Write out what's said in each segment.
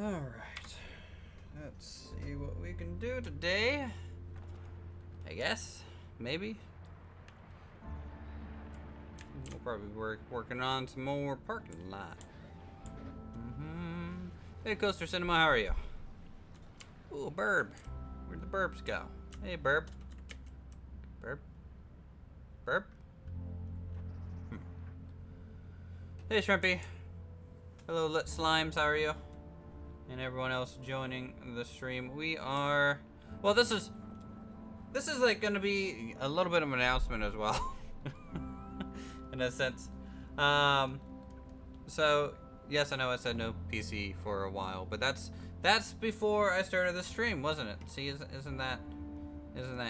Alright. Let's see what we can do today. I guess. Maybe. We'll probably be working on some more parking lot. Hey, Coaster Cinema, how are you? Ooh, Burb. Where'd the Burbs go? Hey, Burb. Burb? Burb? Hey, Shrimpy. Hello, Lit Slimes, how are you? And everyone else joining the stream. We are... Well, this is like gonna be a little bit of an announcement as well. In a sense. So, yes, I know I said no PC for a while, but that's before I started the stream, wasn't it? See, isn't that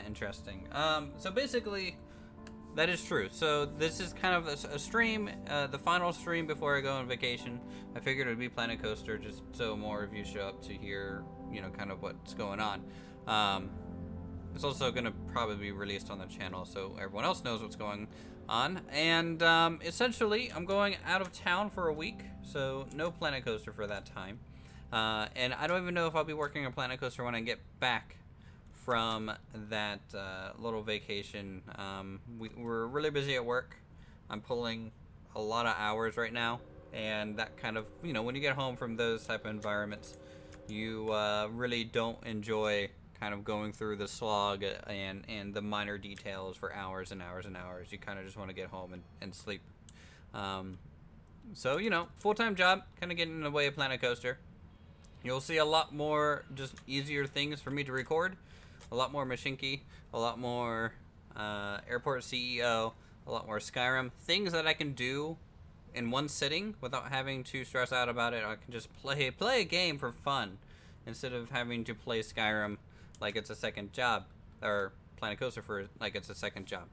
interesting? So basically, that is true. So this is kind of a stream, the final stream before I go on vacation. I figured it would be Planet Coaster, just so more of you show up to hear, you know, kind of what's going on. It's also going to probably be released on the channel so everyone else knows what's going on. And essentially, I'm going out of town for a week, so no Planet Coaster for that time. And I don't even know if I'll be working on Planet Coaster when I get back from that little vacation. We're really busy at work. I'm pulling a lot of hours right now, and that kind of, you know, when you get home from those type of environments, you really don't enjoy kind of going through the slog and the minor details for hours and hours and hours. You kind of just want to get home and sleep. So, you know, full-time job, kind of getting in the way of Planet Coaster. You'll see a lot more just easier things for me to record. A lot more Machinki, a lot more Airport CEO, a lot more Skyrim. Things that I can do in one sitting without having to stress out about it. I can just play a game for fun instead of having to play Skyrim like it's a second job, or Planet Coaster for like it's a second job.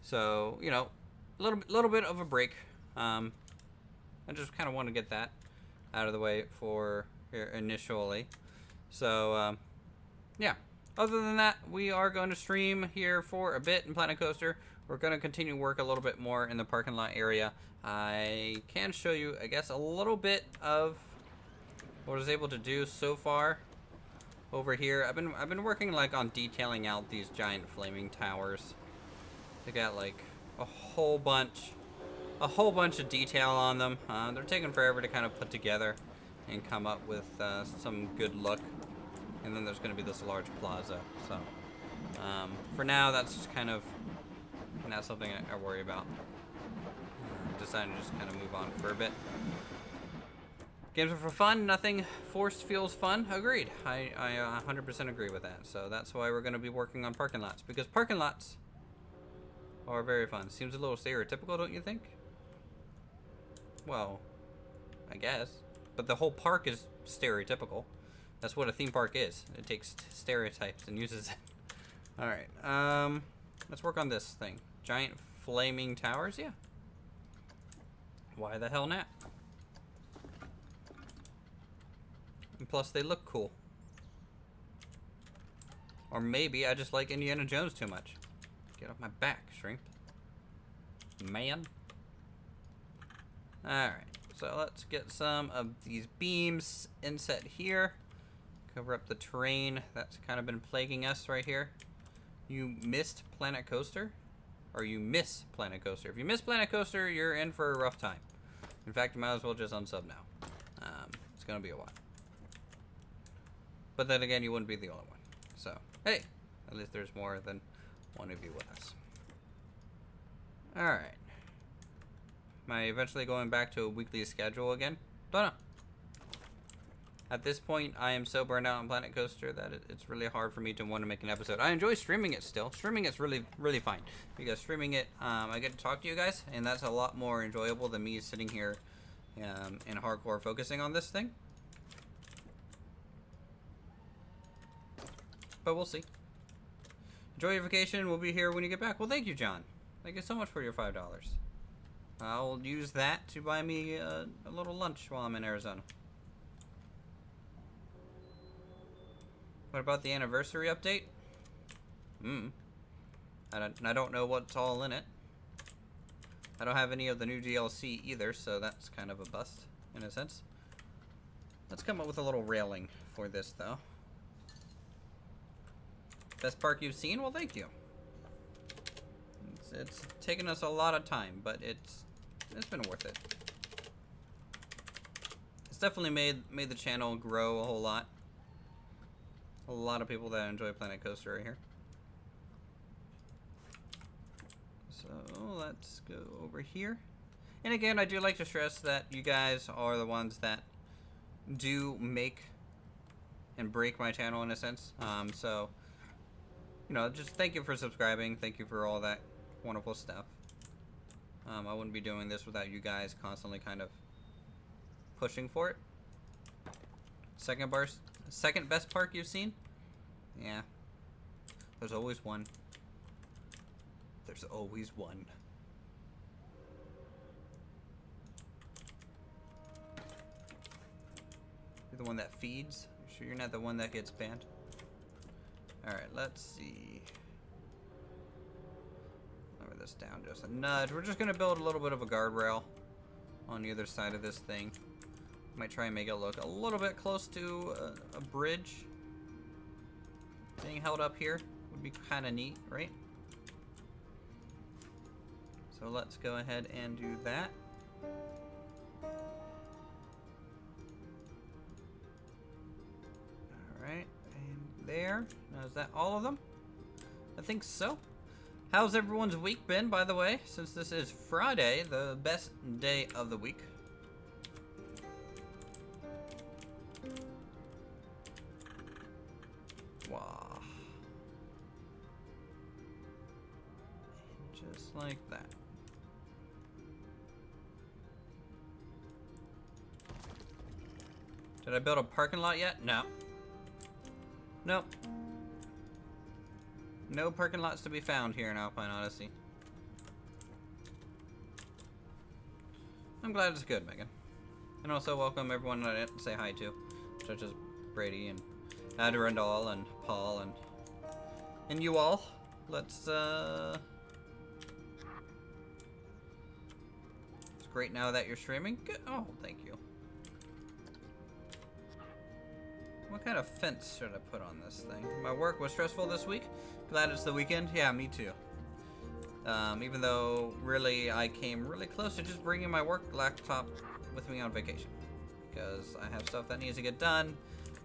So, you know, a little bit of a break. I just kind of want to get that out of the way for initially. So, yeah. Other than that, we are going to stream here for a bit in Planet Coaster. We're going to continue work a little bit more in the parking lot area. I can show you, I guess, a little bit of what I was able to do so far over here. I've been working like on detailing out these giant flaming towers. They got like a whole bunch of detail on them. They're taking forever to kind of put together and come up with some good look. And then there's going to be this large plaza. So for now, that's just kind of not something I worry about. Decided to just kind of move on for a bit. Games are for fun. Nothing forced feels fun. Agreed. I 100% agree with that. So that's why we're going to be working on parking lots. Because parking lots are very fun. Seems a little stereotypical, don't you think? Well, I guess. But the whole park is stereotypical. That's what a theme park is. It takes stereotypes and uses it. Alright. Let's work on this thing. Giant flaming towers? Yeah. Why the hell not? And plus, they look cool. Or maybe I just like Indiana Jones too much. Get off my back, shrimp. Man. Alright. So let's get some of these beams inset here. Cover up the terrain that's kind of been plaguing us right here. You missed Planet Coaster? Or you miss Planet Coaster. If you miss Planet Coaster, you're in for a rough time. In fact, you might as well just unsub now. It's going to be a while. But then again, you wouldn't be the only one. So, hey, at least there's more than one of you with us. Alright. Am I eventually going back to a weekly schedule again? Don't know. At this point, I am so burned out on Planet Coaster that it's really hard for me to want to make an episode. I enjoy streaming it still. Streaming it's really, really fine. Because streaming it, I get to talk to you guys, and that's a lot more enjoyable than me sitting here and hardcore focusing on this thing. But we'll see. Enjoy your vacation. We'll be here when you get back. Well, thank you, John. Thank you so much for your $5. I'll use that to buy me a little lunch while I'm in Arizona. What about the anniversary update? I don't know what's all in it. I don't have any of the new DLC either, so that's kind of a bust, in a sense. Let's come up with a little railing for this, though. Best park you've seen? Well, thank you. It's taken us a lot of time, but it's been worth it. It's definitely made the channel grow a whole lot. A lot of people that enjoy Planet Coaster right here. So let's go over here. And again, I do like to stress that you guys are the ones that do make and break my channel in a sense. So, you know, just thank you for subscribing. Thank you for all that wonderful stuff. I wouldn't be doing this without you guys constantly kind of pushing for it. Second best park you've seen? Yeah. There's always one. There's always one. You're the one that feeds? You sure you're not the one that gets banned? Alright, let's see. Lower this down just a nudge. We're just going to build a little bit of a guardrail on either side of this thing. Might try and make it look a little bit close to a bridge. Being held up here would be kind of neat, right? So let's go ahead and do that. Alright, and there. Now, is that all of them? I think so. How's everyone's week been, by the way? Since this is Friday, the best day of the week. Wow. And just like that. Did I build a parking lot yet? No. Nope. No parking lots to be found here in Alpine Odyssey. I'm glad it's good, Megan. And also welcome everyone I didn't say hi to, such as Brady and Adirondall and Paul and you all. Let's it's great now that you're streaming. Good. Oh, thank you. What kind of fence should I put on this thing? My work was stressful this week. Glad it's the weekend. Yeah, me too. Even though really I came really close to just bringing my work laptop with me on vacation, because I have stuff that needs to get done,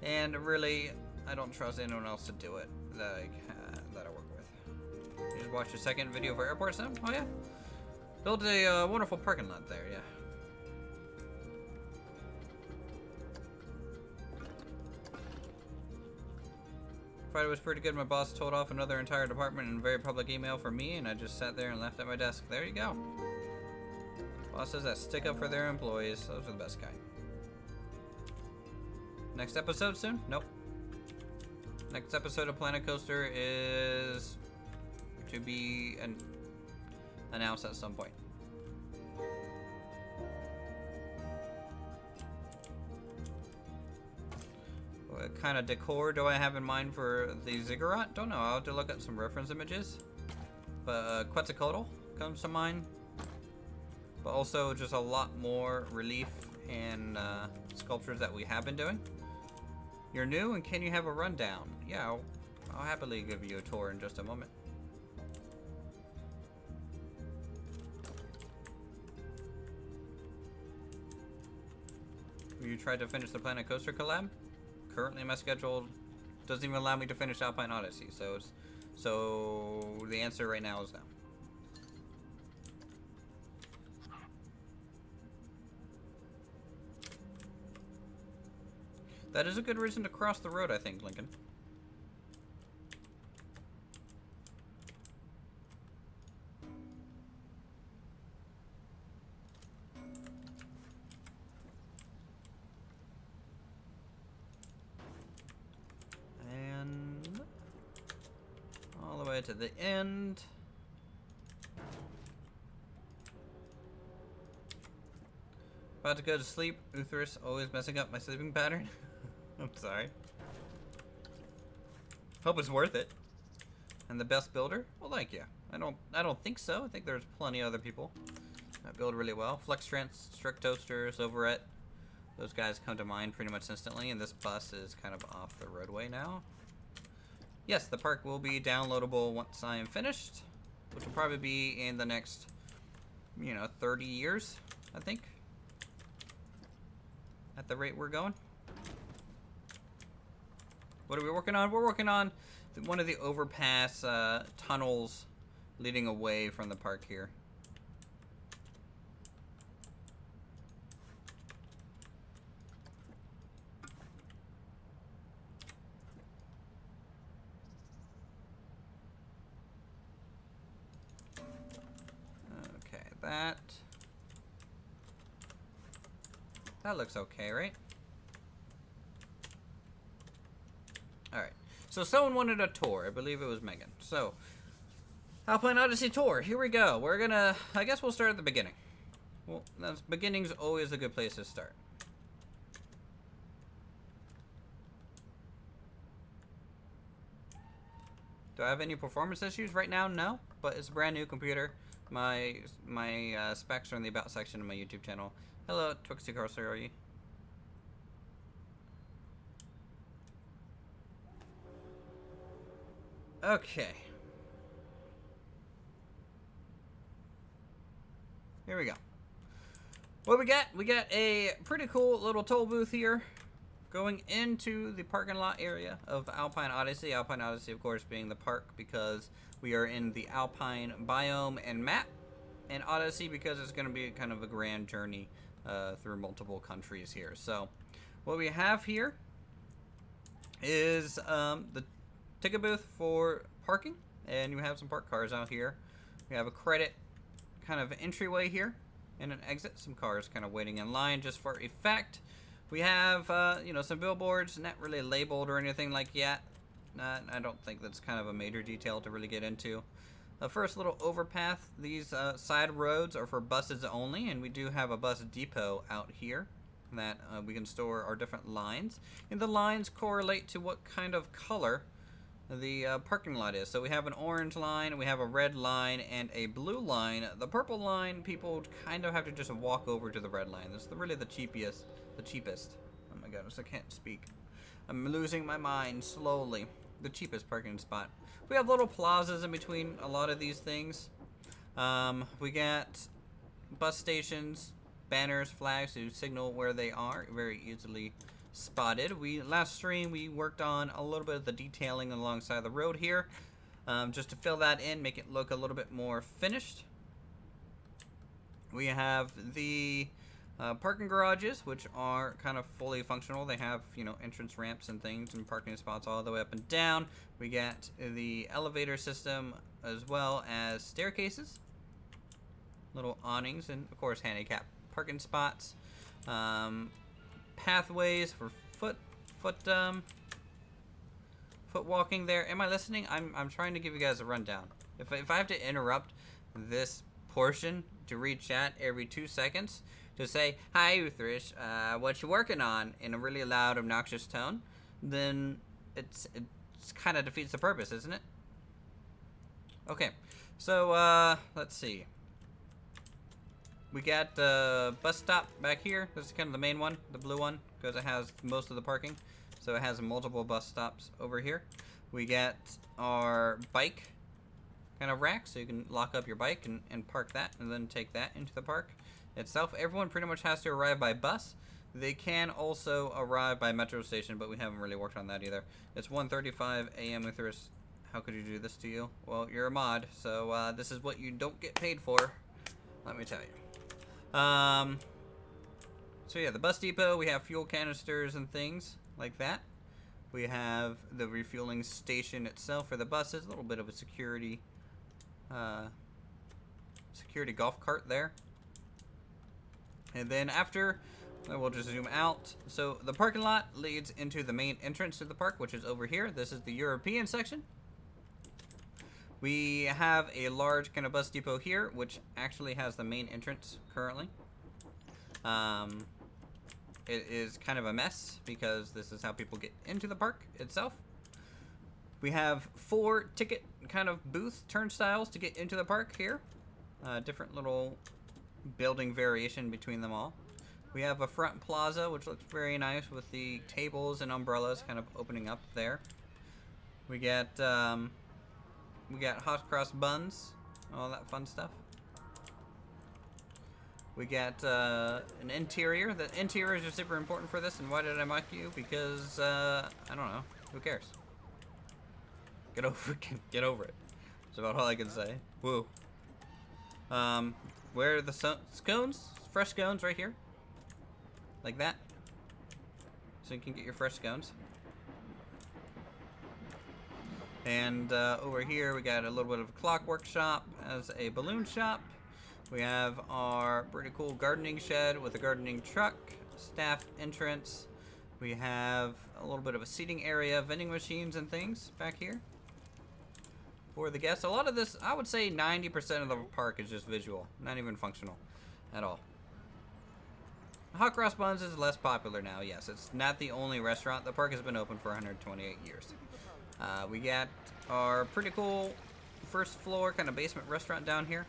and really I don't trust anyone else to do it that I work with. You just watched a second video for Airport Sim? Oh yeah. Built a wonderful parking lot there. Yeah. Friday was pretty good. My boss told off another entire department in a very public email for me, and I just sat there and laughed at my desk. There you go. Bosses that stick up for their employees, those are the best kind. Next episode soon? Nope. Next episode of Planet Coaster is to be announced at some point. What kind of decor do I have in mind for the ziggurat? Don't know. I'll have to look at some reference images. But Quetzalcoatl comes to mind. But also just a lot more relief and sculptures that we have been doing. You're new, and can you have a rundown? Yeah, I'll happily give you a tour in just a moment. Have you tried to finish the Planet Coaster collab? Currently my schedule doesn't even allow me to finish Alpine Odyssey, so the answer right now is no. That is a good reason to cross the road, I think, Lincoln. To the end. About to go to sleep. Uthris always messing up my sleeping pattern. I'm sorry. Hope it's worth it. And the best builder? Well, thank you. I don't think so. I think there's plenty of other people that build really well. Flex Trans, Strict Toasters over at Those guys come to mind pretty much instantly, and this bus is kind of off the roadway now. Yes, the park will be downloadable once I am finished, which will probably be in the next, 30 years, I think, at the rate we're going. What are we working on? We're working on one of the overpass tunnels leading away from the park here. Okay, that looks okay, right? Alright, so someone wanted a tour. I believe it was Megan. So, Alpine Odyssey tour. Here we go. We're gonna, I guess we'll start at the beginning. Well, beginning's always a good place to start. Do I have any performance issues right now? No, but it's a brand new computer. My specs are in the About section of my YouTube channel. Hello, Twixty Carcer, are you? Okay. Here we go. What we got? We got a pretty cool little toll booth here going into the parking lot area of Alpine Odyssey. Alpine Odyssey, of course, being the park because we are in the Alpine biome and map. And Odyssey because it's going to be kind of a grand journey through multiple countries here. So what we have here is the ticket booth for parking, and you have some parked cars out here. We have a credit kind of entryway here and an exit. Some cars kind of waiting in line just for effect. We have some billboards, not really labeled or anything like that. I don't think that's kind of a major detail to really get into. The first little overpath, these side roads are for buses only, and we do have a bus depot out here that we can store our different lines. And the lines correlate to what kind of color the parking lot is. So we have an orange line, we have a red line, and a blue line. The purple line, people kind of have to just walk over to the red line. This is really the cheapest. Oh my goodness, I can't speak. I'm losing my mind slowly. The cheapest parking spot. We have little plazas in between a lot of these things. We got bus stations, banners, flags to signal where they are, very easily spotted. Last stream we worked on a little bit of the detailing alongside the road here, just to fill that in, make it look a little bit more finished. We have the parking garages, which are kind of fully functional. They have, entrance ramps and things and parking spots all the way up and down. We got the elevator system as well as staircases, little awnings, and of course handicap parking spots. Pathways for foot walking there. Am I listening? I'm trying to give you guys a rundown. If I have to interrupt this portion to read chat every 2 seconds to say, "Hi, Uthrish, what you working on?" in a really loud, obnoxious tone, then it's kind of defeats the purpose, isn't it? Okay, so let's see. We got the bus stop back here. This is kind of the main one, the blue one, because it has most of the parking. So it has multiple bus stops over here. We got our bike kind of rack, so you can lock up your bike and park that, and then take that into the park itself. Everyone pretty much has to arrive by bus. They can also arrive by metro station, but we haven't really worked on that either. It's 1:35 a.m. Uthris. How could you do this to you? Well, you're a mod, so this is what you don't get paid for. Let me tell you. So yeah, the bus depot, we have fuel canisters and things like that. We have the refueling station itself for the buses, a little bit of a security golf cart there. And then after, we'll just zoom out. So the parking lot leads into the main entrance to the park, which is over here. This is the European section. We have a large kind of bus depot here, which actually has the main entrance currently. It is kind of a mess because this is how people get into the park itself. We have 4 ticket kind of booth turnstiles to get into the park here. Different little building variation between them all. We have a front plaza, which looks very nice with the tables and umbrellas kind of opening up there. We got hot cross buns, all that fun stuff. We got an interior. The interiors are super important for this, and why did I mark you? Because I don't know. Who cares? Get over it. That's about all I can say. Woo. Where are the scones? Fresh scones right here. Like that. So you can get your fresh scones. And over here we got a little bit of a clockwork shop as a balloon shop. We have our pretty cool gardening shed with a gardening truck, staff entrance. We have a little bit of a seating area, vending machines and things back here for the guests. A lot of this, I would say 90% of the park is just visual, not even functional at all. Hot Cross Buns is less popular now, yes. It's not the only restaurant. The park has been open for 128 years. We got our pretty cool first floor kind of basement restaurant down here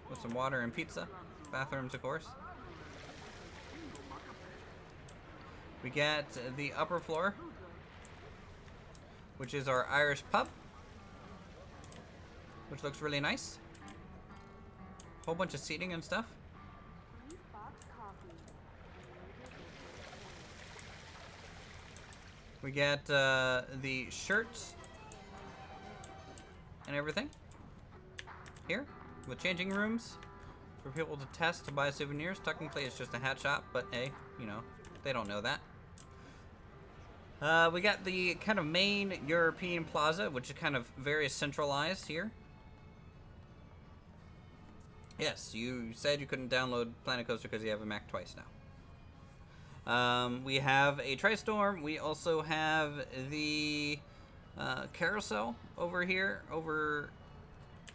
with some water and pizza. Bathrooms, of course. We got the upper floor, which is our Irish pub, which looks really nice. Whole bunch of seating and stuff. We got the shirts and everything here with changing rooms for people to test to buy souvenirs. Technically, it's just a hat shop, but hey, you know, they don't know that. We got the kind of main European plaza, which is kind of very centralized here. Yes, you said you couldn't download Planet Coaster because you have a Mac twice now. We have a Tri-Storm. We also have the carousel over here, over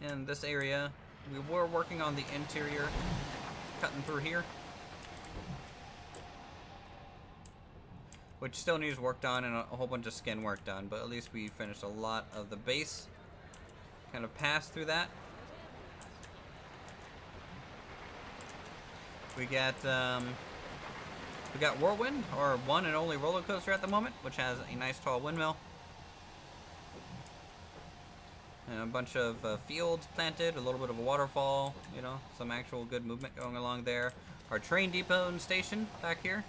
in this area. We were working on the interior, cutting through here, which still needs work done and a whole bunch of skin work done, but at least we finished a lot of the base, kind of passed through that. We got Whirlwind, our one and only roller coaster at the moment, which has a nice tall windmill. And a bunch of fields planted, a little bit of a waterfall, you know, some actual good movement going along there. Our train depot and station back here.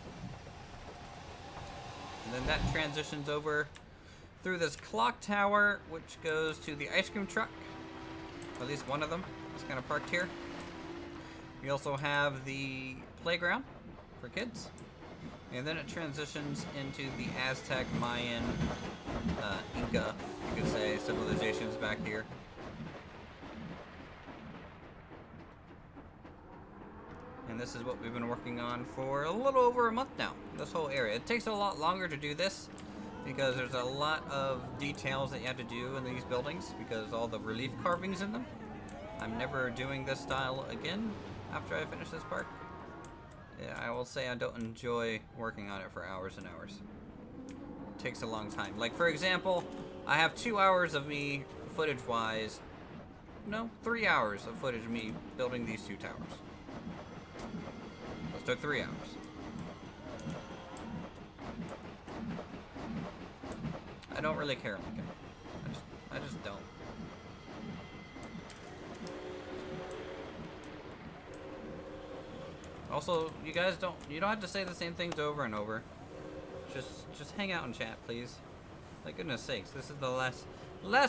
And then that transitions over through this clock tower, which goes to the ice cream truck. At least one of them is kind of parked here. We also have the playground for kids. And then it transitions into the Aztec, Mayan, Inca, you could say, civilizations back here. And this is what we've been working on for a little over a month now, this whole area. It takes a lot longer to do this because there's a lot of details that you have to do in these buildings because all the relief carvings in them. I'm never doing this style again after I finish this park. Yeah, I will say I don't enjoy working on it for hours and hours. It takes a long time. Like, for example, I have 2 hours of me, footage-wise, no, 3 hours of footage of me building these two towers. This took 3 hours. I don't really care, Lincoln. I just don't. Also, you guys you don't have to say the same things over and over. Just hang out and chat, please. Like, goodness sakes, this is the last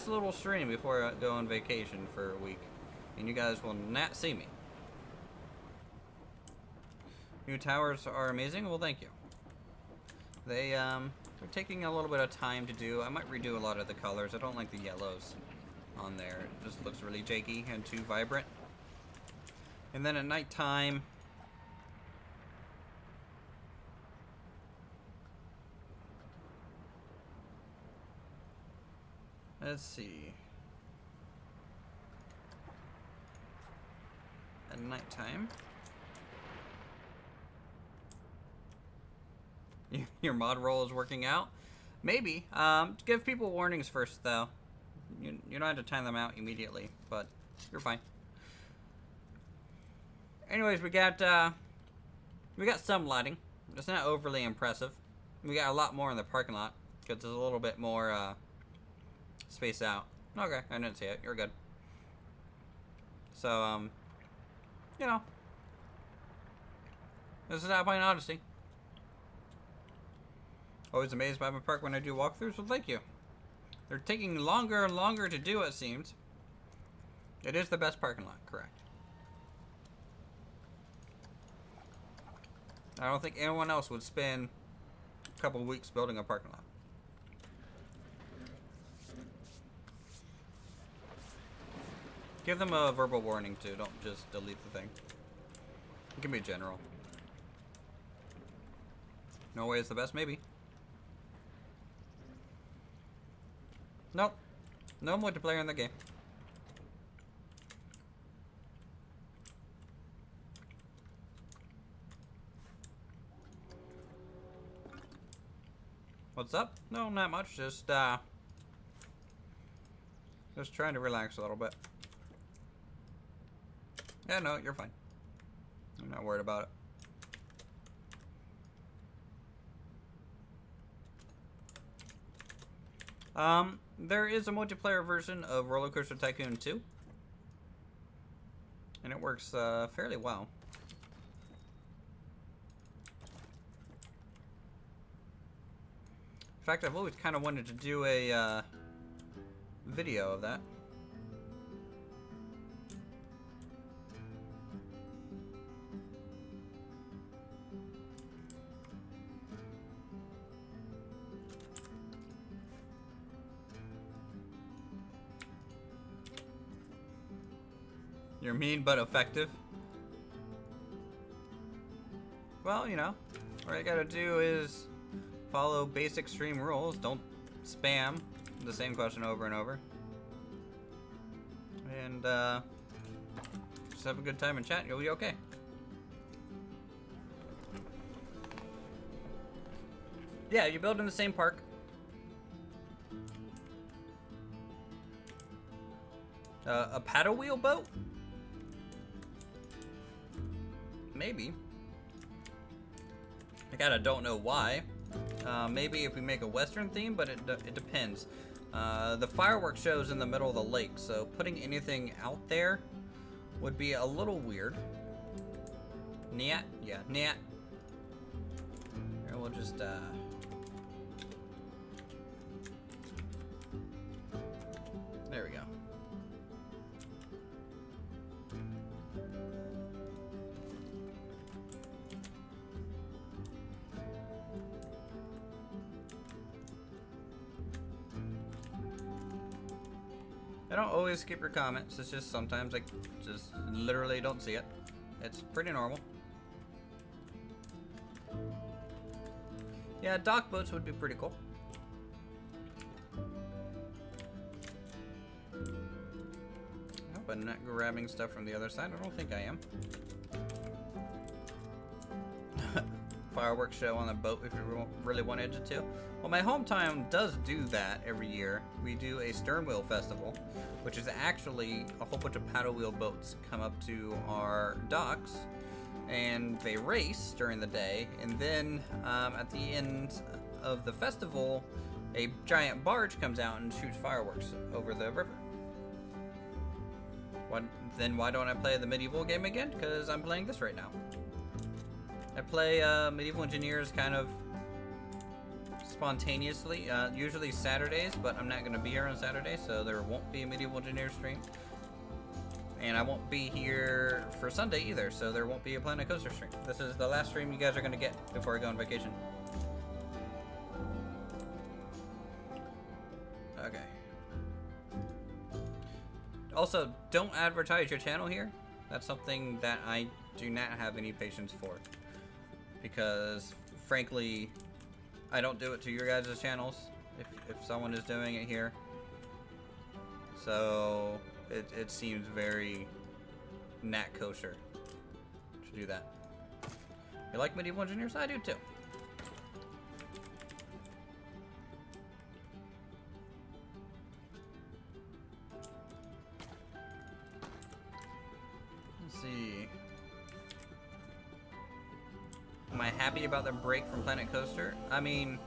little stream before I go on vacation for a week. And you guys will not see me. New towers are amazing. Well, thank you. They're taking a little bit of time to do. I might redo a lot of the colors. I don't like the yellows on there. It just looks really janky and too vibrant. And then at nighttime, let's see. At nighttime, your mod roll is working out. Maybe. Give people warnings first, though. You don't have to time them out immediately, but you're fine. Anyways, we got We got some lighting. It's not overly impressive. We got a lot more in the parking lot because there's a little bit more spaced out. Okay, I didn't see it. You're good. So, you know, this is Alpine Odyssey. Always amazed by my park when I do walkthroughs. Well, thank you. They're taking longer and longer to do, it seems. It is the best parking lot, correct. I don't think anyone else would spend a couple weeks building a parking lot. Give them a verbal warning too. Don't just delete the thing. It can be general. Norway is the best, maybe. Nope. No multiplayer in the game. What's up? No, not much. Just trying to relax a little bit. Yeah, no, you're fine. I'm not worried about it. There is a multiplayer version of Roller Coaster Tycoon 2. And it works fairly well. In fact, I've always kind of wanted to do a video of that. You're mean but effective. Well, you know, all I gotta do is follow basic stream rules. Don't spam the same question over and over. And just have a good time and chat. You'll be okay. Yeah, you build in the same park. A paddle wheel boat? Maybe. I kinda don't know why. Maybe if we make a Western theme, but it depends. The fireworks show's in the middle of the lake, so putting anything out there would be a little weird. Nyat? Yeah, nyat. Here, we'll just, there we go. I don't always skip your comments. It's just sometimes I just literally don't see it. It's pretty normal. Yeah, dock boats would be pretty cool. I hope I'm not grabbing stuff from the other side. I don't think I am. Fireworks show on the boat if you really wanted to. Well, my hometown does do that every year. We do a stern wheel festival, which is actually a whole bunch of paddle wheel boats come up to our docks, and they race during the day, and then at the end of the festival, a giant barge comes out and shoots fireworks over the river. Then why don't I play the medieval game again? Because I'm playing this right now. I play Medieval Engineers kind of spontaneously, usually Saturdays, but I'm not going to be here on Saturday, so there won't be a Medieval Engineers stream. And I won't be here for Sunday either, so there won't be a Planet Coaster stream. This is the last stream you guys are going to get before I go on vacation. Okay. Also, don't advertise your channel here. That's something that I do not have any patience for. Because, frankly, I don't do it to your guys' channels if someone is doing it here. So, it seems very not kosher to do that. You like Medieval Engineers? I do too. Let's see. I happy about the break from Planet Coaster? I mean,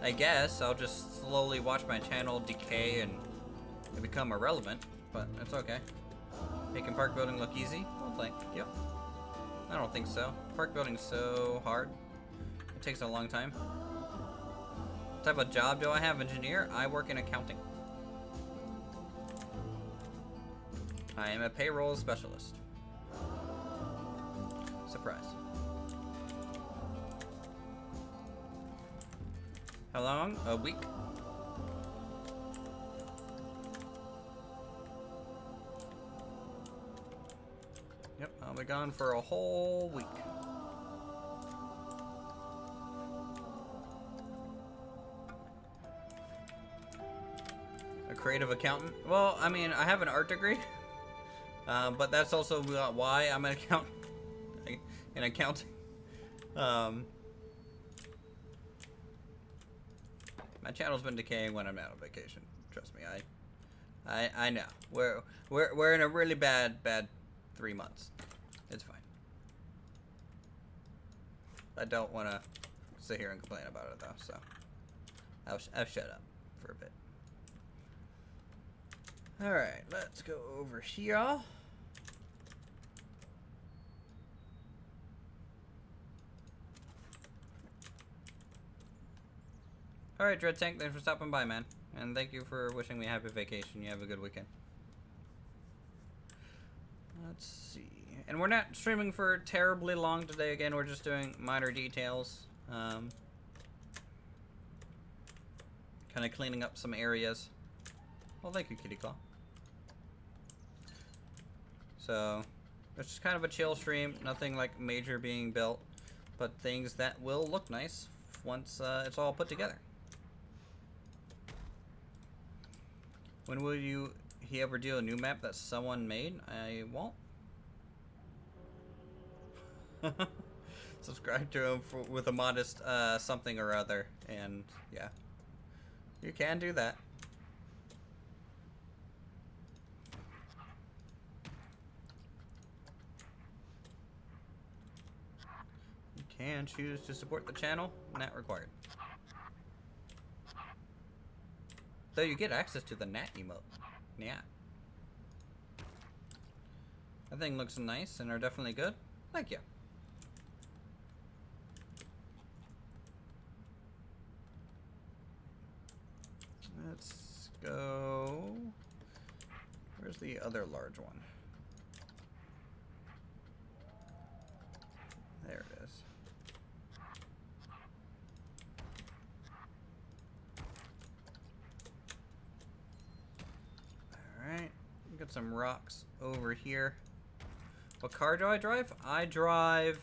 I guess I'll just slowly watch my channel decay and become irrelevant, but it's okay. Making park building look easy? Well, thank you. I don't think so. Park building's so hard. It takes a long time. What type of job do I have? Engineer? I work in accounting. I am a payroll specialist. Surprise. How long? A week? Yep, I'll be gone for a whole week. A creative accountant? Well, I mean, I have an art degree. But that's also why I'm an accountant. In accounting. My channel's been decaying when I'm out on vacation. Trust me, I know. We're in a really bad 3 months. It's fine. I don't want to sit here and complain about it though, so I'll shut up for a bit. All right, let's go over here. Alright, Dread Tank, thanks for stopping by, man. And thank you for wishing me a happy vacation. You have a good weekend. Let's see. And we're not streaming for terribly long today. Again, we're just doing minor details. Kind of cleaning up some areas. Well, thank you, Kitty Claw. So, it's just kind of a chill stream. Nothing like major being built. But things that will look nice once it's all put together. When will he ever do a new map that someone made? I won't. Subscribe to him with a modest something or other, and yeah, you can do that. You can choose to support the channel, not required. Though you get access to the Nat emote. Yeah. That thing looks nice and are definitely good. Thank you. Let's go. Where's the other large one? There it is. Alright, get some rocks over here. What car do I drive? I drive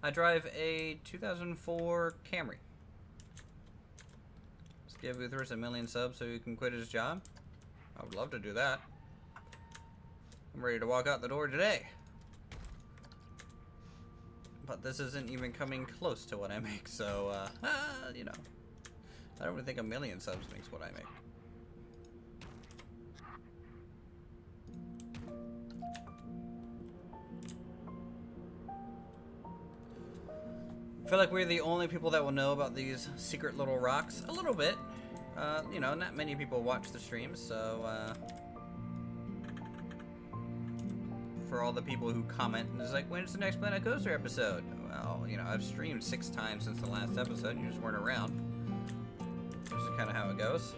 a 2004 Camry. Let's give Uthris 1 million subs so he can quit his job. I would love to do that. I'm ready to walk out the door today. But this isn't even coming close to what I make, so, you know. I don't really think 1 million subs makes what I make. I feel like we're the only people that will know about these secret little rocks. A little bit. You know, not many people watch the streams, so, for all the people who comment and it's like, when's the next Planet Coaster episode? Well, you know, I've streamed 6 times since the last episode and you just weren't around. This is kind of how it goes.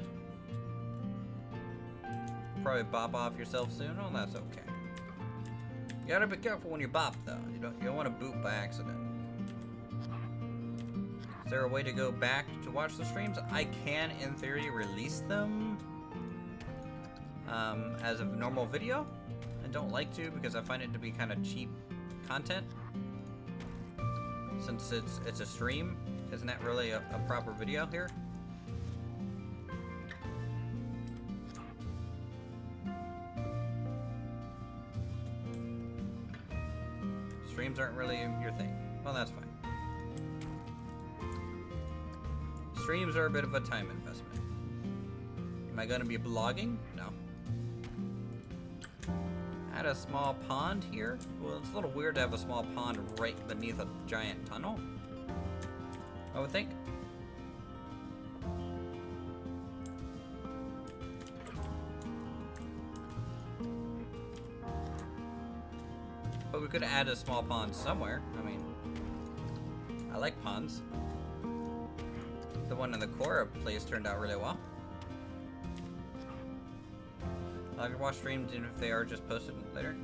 Probably bop off yourself soon. Oh, that's okay. You gotta be careful when you bop, though. You don't want to boot by accident. Is there a way to go back to watch the streams? I can, in theory, release them as a normal video. I don't like to because I find it to be kind of cheap content. Since it's a stream, isn't that really a proper video here? Streams aren't really your thing. Well, that's fine. Streams are a bit of a time investment. Am I going to be blogging? No. add a small pond here. Well, it's a little weird to have a small pond right beneath a giant tunnel, I would think. But we could add a small pond somewhere. I mean, I like ponds. The one in the Cora place turned out really well. I can watch streams even if they are just posted later.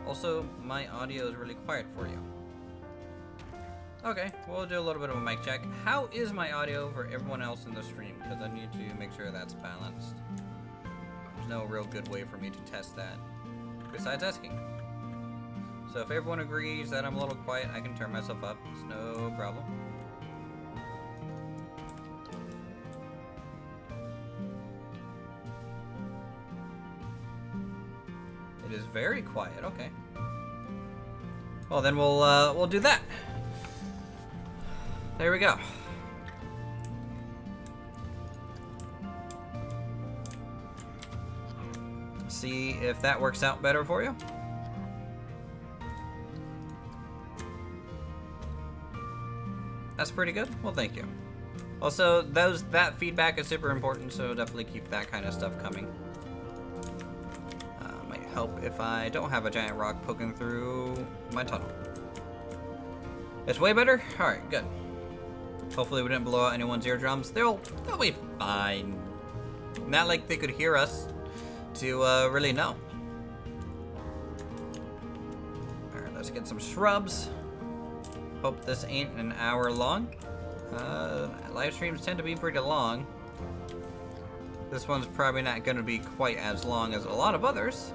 Also, my audio is really quiet for you. Okay, we'll do a little bit of a mic check. How is my audio for everyone else in the stream? Because I need to make sure that's balanced. There's no real good way for me to test that besides asking. So if everyone agrees that I'm a little quiet, I can turn myself up. It's no problem. It is very quiet. Okay. Well, then we'll do that. There we go. See if that works out better for you. That's pretty good. Well, thank you. Also, that feedback is super important, so definitely keep that kind of stuff coming. Might help if I don't have a giant rock poking through my tunnel. It's way better? Alright, good. Hopefully we didn't blow out anyone's eardrums. They'll be fine. Not like they could hear us to really know. Alright, let's get some shrubs. Hope this ain't an hour long. Live streams tend to be pretty long. This one's probably not going to be quite as long as a lot of others,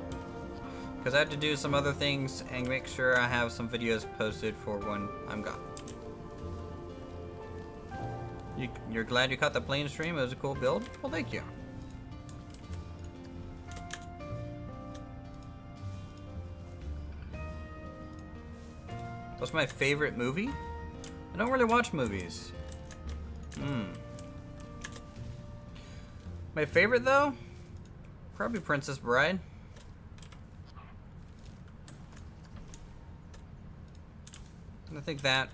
because I have to do some other things and make sure I have some videos posted for when I'm gone. You're glad you caught the plane stream? It was a cool build? Well, thank you. What's my favorite movie? I don't really watch movies. My favorite, though? Probably Princess Bride. I think that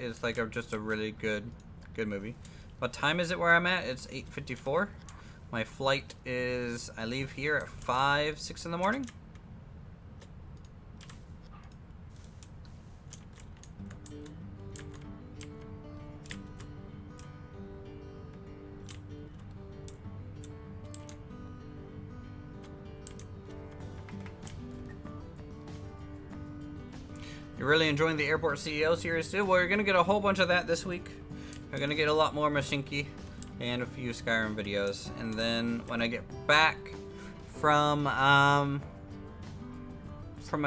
is like just a really good movie. What time is it where I'm at? It's 8:54. My flight is, I leave here at 6 in the morning. You're really enjoying the Airport CEO series too? Well, you're going to get a whole bunch of that this week. You're going to get a lot more Mashinki and a few Skyrim videos. And then when I get back from my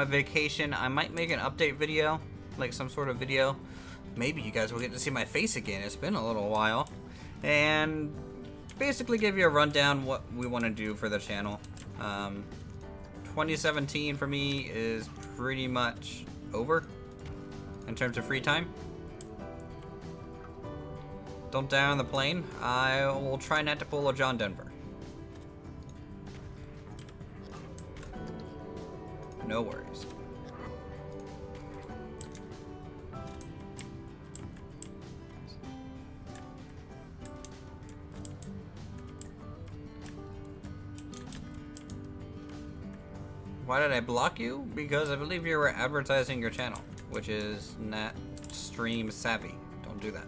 vacation, I might make an update video, like some sort of video. Maybe you guys will get to see my face again. It's been a little while. And basically give you a rundown what we want to do for the channel. 2017 for me is pretty much over in terms of free time. Don't die on the plane. I will try not to pull a John Denver. No worries. Why did I block you? Because I believe you were advertising your channel, which is not stream savvy. Don't do that.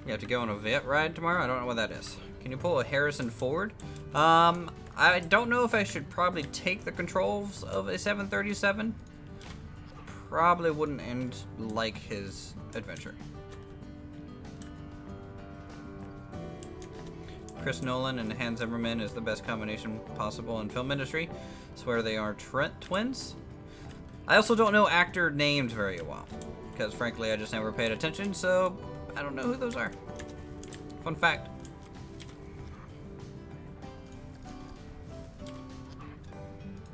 You have to go on a vet ride tomorrow? I don't know what that is. Can you pull a Harrison Ford? I don't know if I should probably take the controls of a 737. Probably wouldn't end like his adventure. Chris Nolan and Hans Zimmerman is the best combination possible in film industry. Swear they are twins. I also don't know actor names very well, because frankly I just never paid attention, so I don't know who those are. Fun fact.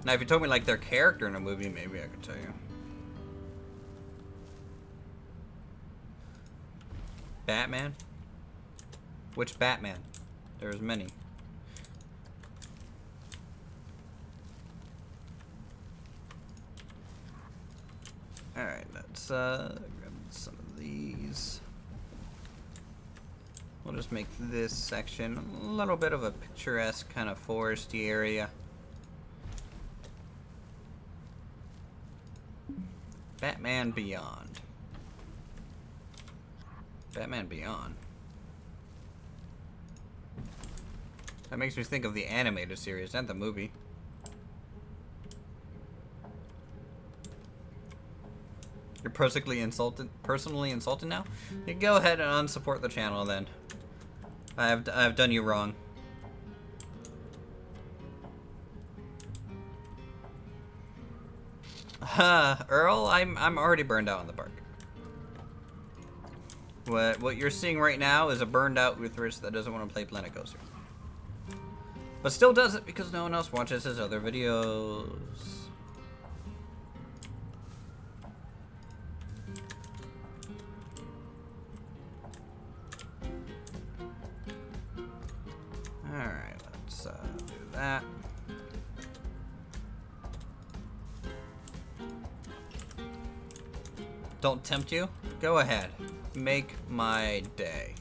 Now if you told me like their character in a movie, maybe I could tell you. Batman? Which Batman? There's many. Alright, let's grab some of these. We'll just make this section a little bit of a picturesque kind of foresty area. Batman Beyond. Batman Beyond. That makes me think of the animated series, not the movie. You're personally insulted now? You go ahead and unsupport the channel then. I've done you wrong. Earl, I'm already burned out on the bark. What you're seeing right now is a burned out Uthris that doesn't want to play Planet Coaster. But still does it because no one else watches his other videos. Alright, let's do that. Don't tempt you? Go ahead. Make my day.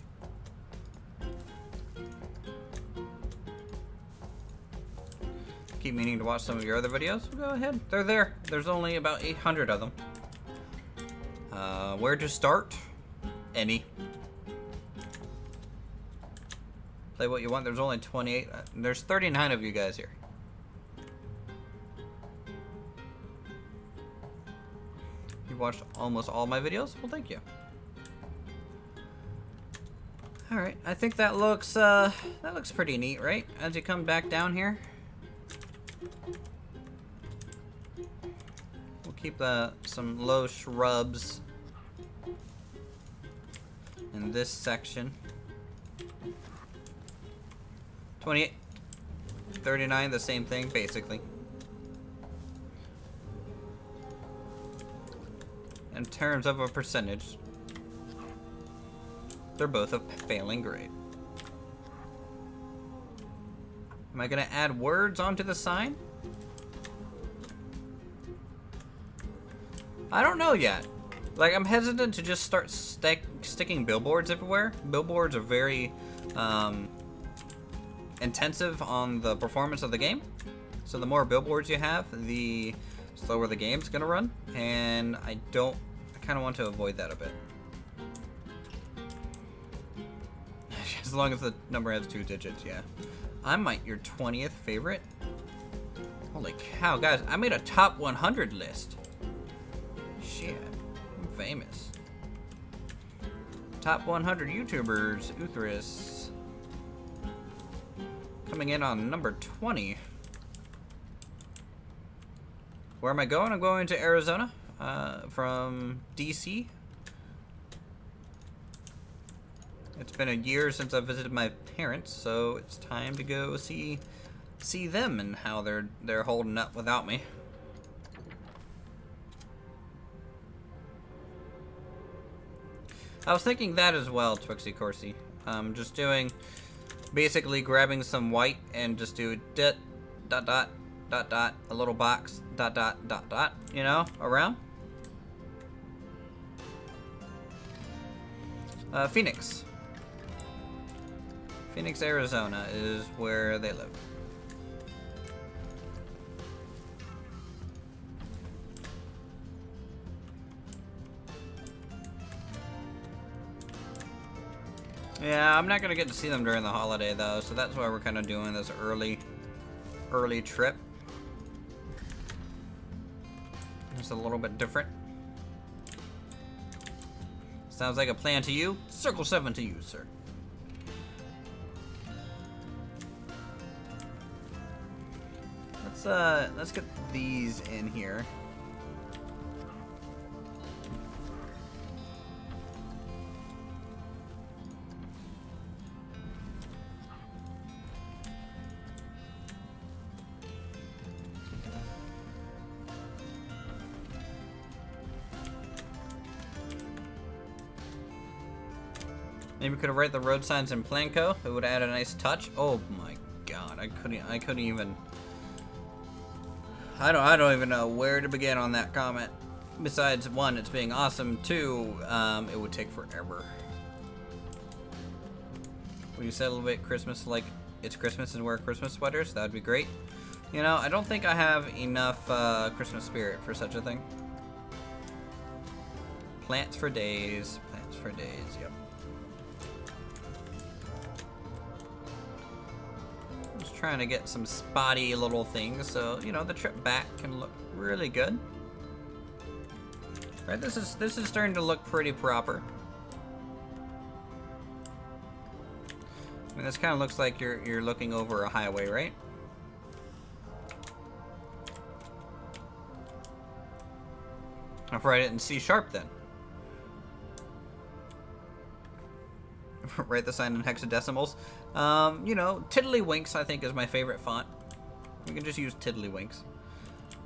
Keep meaning to watch some of your other videos? Go ahead. They're there. There's only about 800 of them. Where to start? Any. Play what you want. There's only 28. There's 39 of you guys here. You watched almost all my videos? Well, thank you. Alright, I think that looks pretty neat, right? As you come back down here. We'll keep some low shrubs in this section. 28, 39, the same thing, basically. In terms of a percentage, they're both a failing grade. Am I gonna add words onto the sign? I don't know yet. Like, I'm hesitant to just start sticking billboards everywhere. Billboards are very intensive on the performance of the game. So the more billboards you have, the slower the game's gonna run. And I kind of want to avoid that a bit. As long as the number has 2 digits, yeah. I'm your 20th favorite. Holy cow, guys, I made a top 100 list. Shit, I'm famous. Top 100 YouTubers, Uthris. Coming in on number 20. Where am I going? I'm going to Arizona from DC. It's been a year since I visited my parents, so it's time to go see them and how they're holding up without me. I was thinking that as well, Twixie Corsi. Just doing, basically grabbing some white and just do dot dot dot dot a little box dot dot dot dot, you know, around. Phoenix, Arizona is where they live. Yeah, I'm not gonna get to see them during the holiday though, so that's why we're kind of doing this early trip. It's a little bit different. Sounds like a plan to you? Circle 7 to you, sir. Let's get these in here. Maybe we could have write the road signs in Planco. It would add a nice touch. Oh my god, I couldn't even. I don't even know where to begin on that comment. Besides, one, it's being awesome. Two, it would take forever. Will you celebrate Christmas like it's Christmas and wear Christmas sweaters? That would be great. You know, I don't think I have enough Christmas spirit for such a thing. Plants for days. Plants for days, yep. Just trying to get some spotty little things so, you know, the trip back can look really good. Right, this is starting to look pretty proper. I mean, this kind of looks like you're looking over a highway, right? I'll write it in C# then. Write the sign in hexadecimals. You know, Tiddlywinks I think is my favorite font. You can just use Tiddlywinks.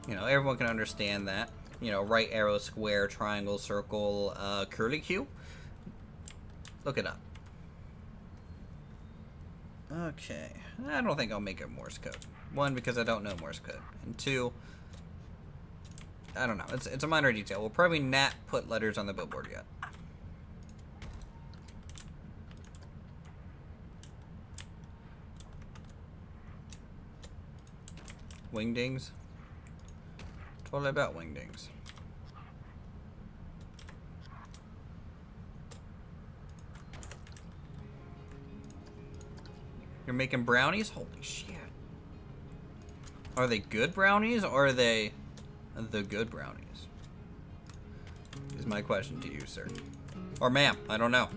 You know, everyone can understand that. You know, right arrow, square, triangle, circle, curly Q. Look it up. Okay. I don't think I'll make it Morse code. One, because I don't know Morse code. And two, I don't know. It's a minor detail. We'll probably not put letters on the billboard yet. Wingdings. Totally about wingdings. You're making brownies? Holy shit. Are they good brownies or are they the good brownies? Is my question to you, sir. Or ma'am, I don't know.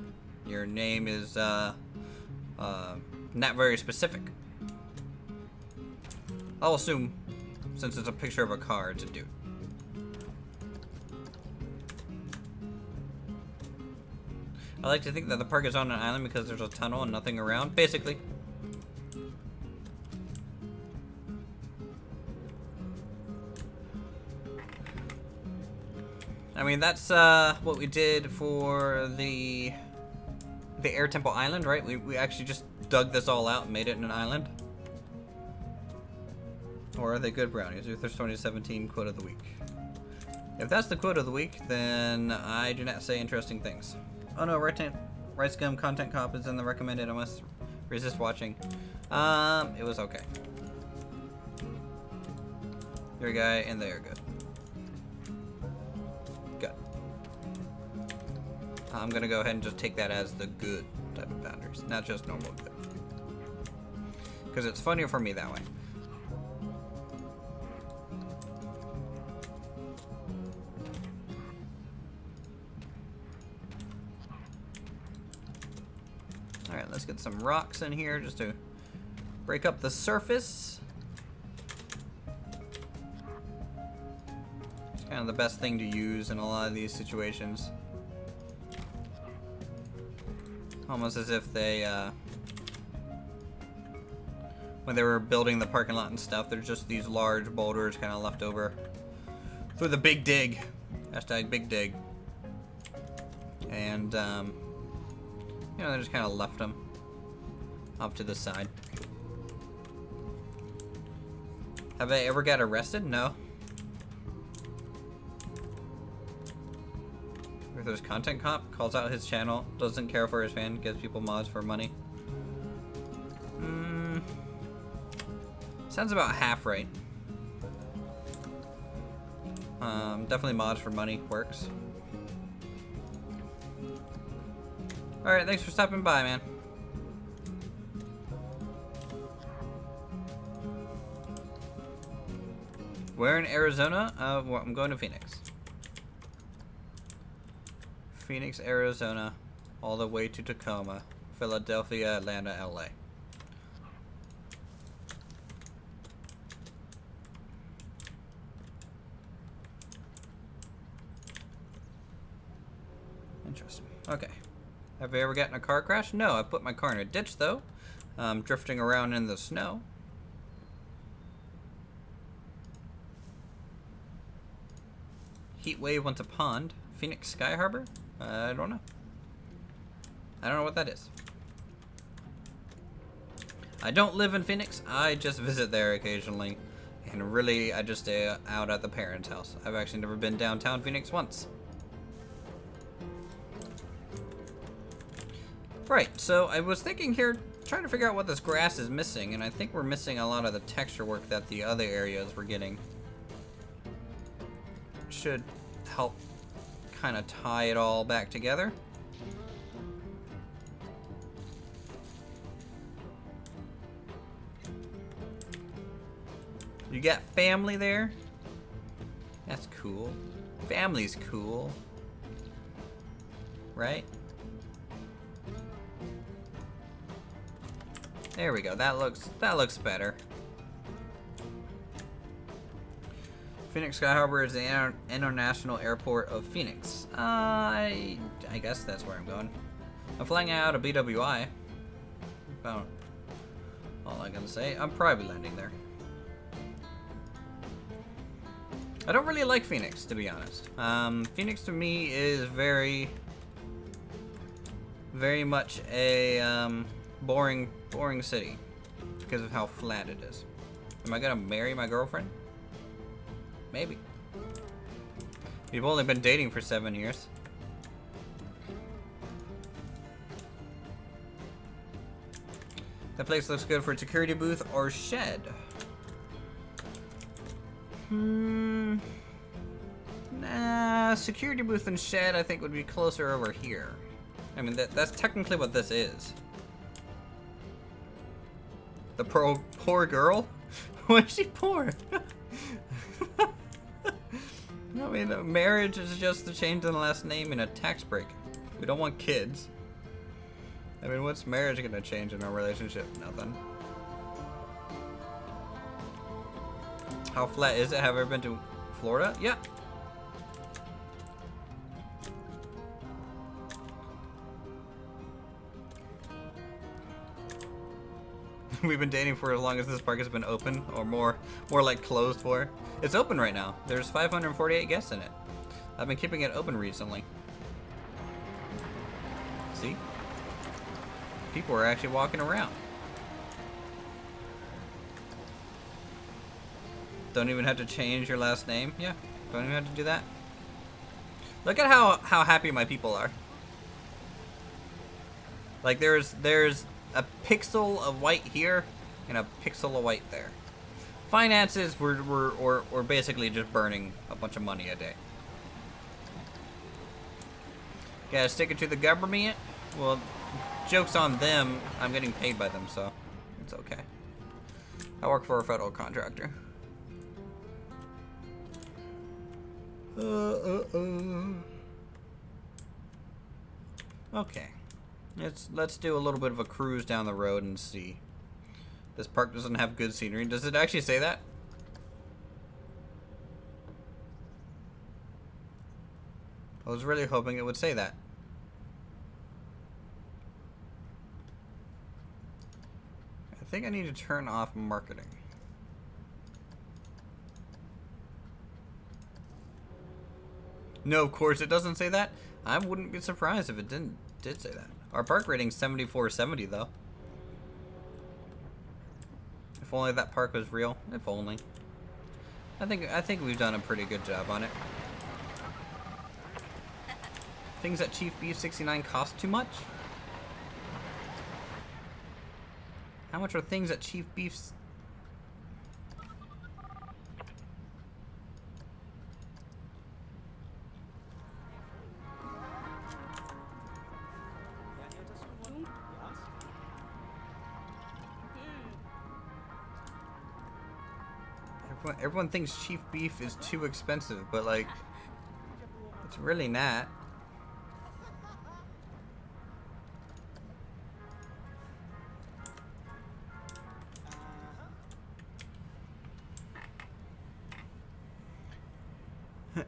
Your name is not very specific. I'll assume, since it's a picture of a car, it's a dude. I like to think that the park is on an island because there's a tunnel and nothing around, basically. I mean, that's what we did for the Air Temple Island, right? We actually just dug this all out and made it an island. Or are they good brownies? Uther's 2017 quote of the week. If that's the quote of the week, then I do not say interesting things. Oh no, Right Scum Content Cop is in the recommended. I must resist watching. It was okay. You're a guy, and they are good. Good. I'm gonna go ahead and just take that as the good type of boundaries, not just normal good. Because it's funnier for me that way. Alright, let's get some rocks in here just to break up the surface. It's kind of the best thing to use in a lot of these situations. Almost as if they, when they were building the parking lot and stuff, there's just these large boulders kind of left over for the big dig. Hashtag big dig. And, you know, they just kind of left them up to the side. Have I ever got arrested? No. If there's content cop, calls out his channel, doesn't care for his fan, gives people mods for money. Sounds about half right. Definitely mods for money works. Alright, thanks for stopping by, man. Where in Arizona? Well, I'm going to Phoenix. Phoenix, Arizona, all the way to Tacoma, Philadelphia, Atlanta, LA. Interesting. Okay. Have you ever gotten a car crash? No, I put my car in a ditch though. Drifting around in the snow. Heat wave went to pond. Phoenix Sky Harbor? I don't know. I don't know what that is. I don't live in Phoenix. I just visit there occasionally. And really, I just stay out at the parents' house. I've actually never been downtown Phoenix once. Right, so I was thinking here, trying to figure out what this grass is missing, and I think we're missing a lot of the texture work that the other areas were getting. Should help kind of tie it all back together. You got family there? That's cool. Family's cool. Right? There we go. That looks better. Phoenix Sky Harbor is the international airport of Phoenix. I guess that's where I'm going. I'm flying out of BWI. About all I can say. I'm probably landing there. I don't really like Phoenix, to be honest. Phoenix to me is very much a boring city because of how flat it is. Am I gonna marry my girlfriend? Maybe. We've only been dating for 7 years. That place looks good for a security booth or shed. Nah, security booth and shed I think would be closer over here. I mean, that's technically what this is. The poor girl? Why is she poor? I mean, marriage is just a change in the last name and a tax break. We don't want kids. I mean, what's marriage gonna change in our relationship? Nothing. How flat is it? Have I ever been to Florida? Yeah. We've been dating for as long as this park has been open, or more like closed for. It's open right now. There's 548 guests in it. I've been keeping it open recently. See? People are actually walking around. Don't even have to change your last name. Yeah, don't even have to do that. Look at how happy my people are. Like there's a pixel of white here and a pixel of white there. Finances we're basically just burning a bunch of money a day. Gotta stick it to the government. Well, joke's on them. I'm getting paid by them, so it's okay. I work for a federal contractor. Okay. Let's do a little bit of a cruise down the road and see. This park doesn't have good scenery. Does it actually say that? I was really hoping it would say that. I think I need to turn off marketing. No, of course it doesn't say that. I wouldn't be surprised if it did say that. Our park rating's 74/70 though. If only that park was real. If only. I think we've done a pretty good job on it. Things at Chief Beef 69 cost too much? How much are things at Chief Beef's? Everyone thinks Chief Beef is too expensive, but like, it's really not. Have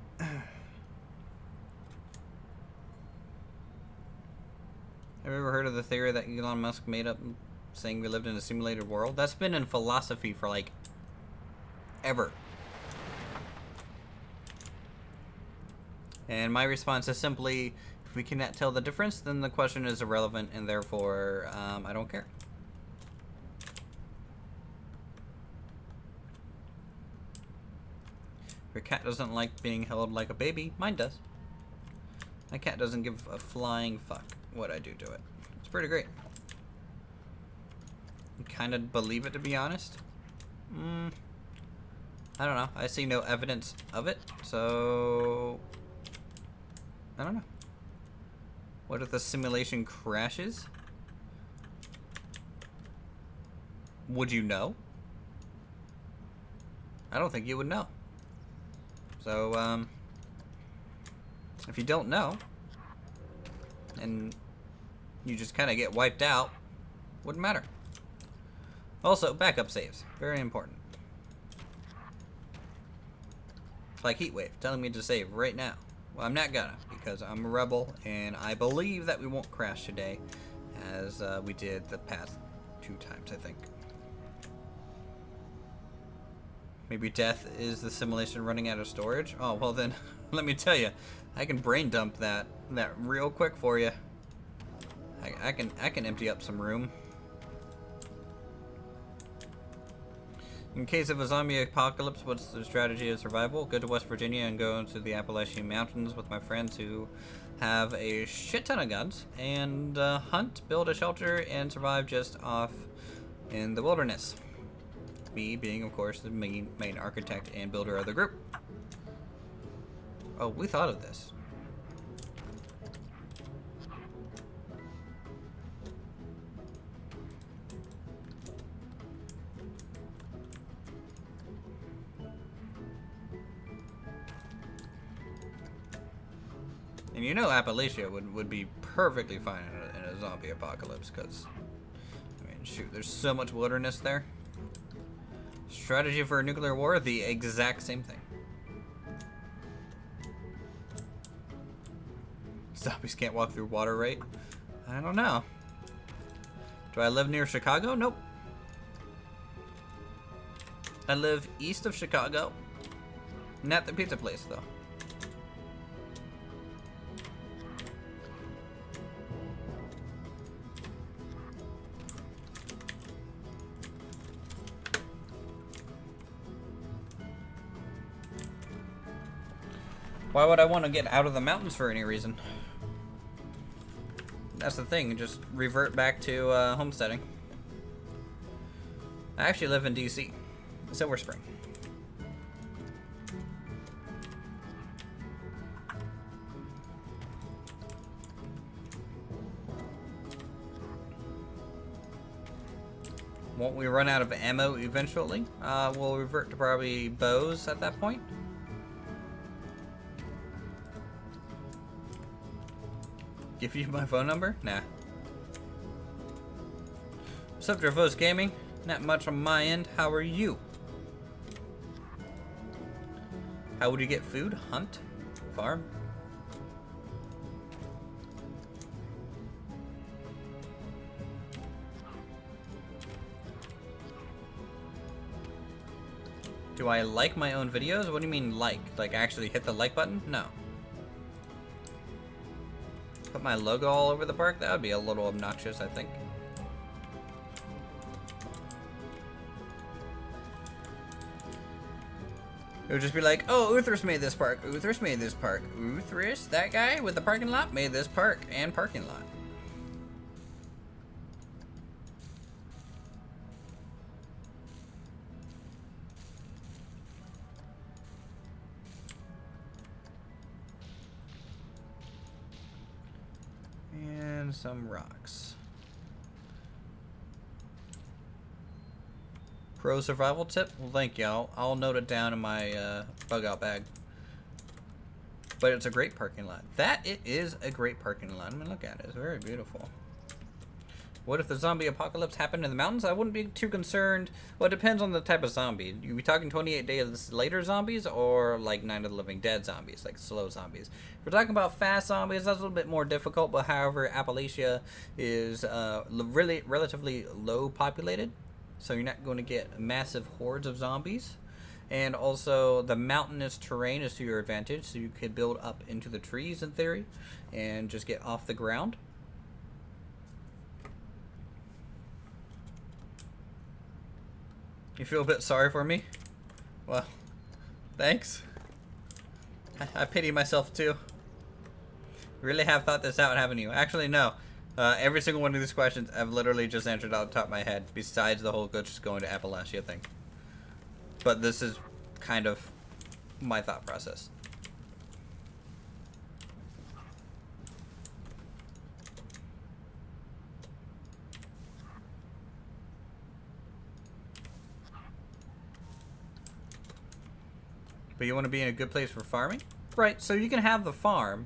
you ever heard of the theory that Elon Musk made up saying we lived in a simulated world? That's been in philosophy for like ever. And my response is simply, If we cannot tell the difference, then the question is irrelevant, and therefore, I don't care. Your cat doesn't like being held like a baby. Mine does. My cat doesn't give a flying fuck what I do to it. It's pretty great. I kind of believe it, to be honest. I don't know. I see no evidence of it, so I don't know. What if the simulation crashes? Would you know? I don't think you would know. So, if you don't know, and you just kind of get wiped out, wouldn't matter. Also, backup saves. Very important. It's like Heatwave, telling me to save right now. Well, I'm not gonna, because I'm a rebel, and I believe that we won't crash today, as we did the past 2 times, I think. Maybe death is the simulation running out of storage? Oh, well then, let me tell you, I can brain dump that real quick for you. I can empty up some room. In case of a zombie apocalypse, what's the strategy of survival? Go to West Virginia and go into the Appalachian Mountains with my friends who have a shit ton of guns, and hunt, build a shelter, and survive just off in the wilderness. Me being, of course, the main architect and builder of the group. Oh, we thought of this. And you know Appalachia would be perfectly fine in a zombie apocalypse, because, I mean, shoot, there's so much wilderness there. Strategy for a nuclear war, the exact same thing. Zombies can't walk through water, right? I don't know. Do I live near Chicago? Nope. I live east of Chicago. Not the pizza place, though. Why would I want to get out of the mountains for any reason? That's the thing, just revert back to homesteading. I actually live in DC, Silver Spring. Won't we run out of ammo eventually? We'll revert to probably bows at that point. Give you my phone number? Nah. What's up, Dravos Gaming? Not much on my end. How are you? How would you get food? Hunt? Farm? Do I like my own videos? What do you mean like? Like actually hit the like button? No. Put my logo all over the park? That would be a little obnoxious, I think. It would just be like, oh, Uthris made this park. Uthris made this park. Uthris, that guy with the parking lot, made this park and parking lot. And some rocks. Pro survival tip? Well, thank you. I'll note it down in my bug out bag. But it's a great parking lot. That it is a great parking lot. I mean, look at it. It's very beautiful. What if the zombie apocalypse happened in the mountains? I wouldn't be too concerned. Well, it depends on the type of zombie. You be talking 28 days later zombies or like Night of the Living Dead zombies, like slow zombies. If we're talking about fast zombies, that's a little bit more difficult. But however, Appalachia is really relatively low populated, so you're not going to get massive hordes of zombies. And also, the mountainous terrain is to your advantage, so you could build up into the trees in theory and just get off the ground. You feel a bit sorry for me? Well, thanks. I pity myself too. Really have thought this out, haven't you? Actually, no. Every single one of these questions I've literally just answered out the top of my head, besides the whole just going to Appalachia thing. But this is kind of my thought process. But you want to be in a good place for farming? Right, so you can have the farm.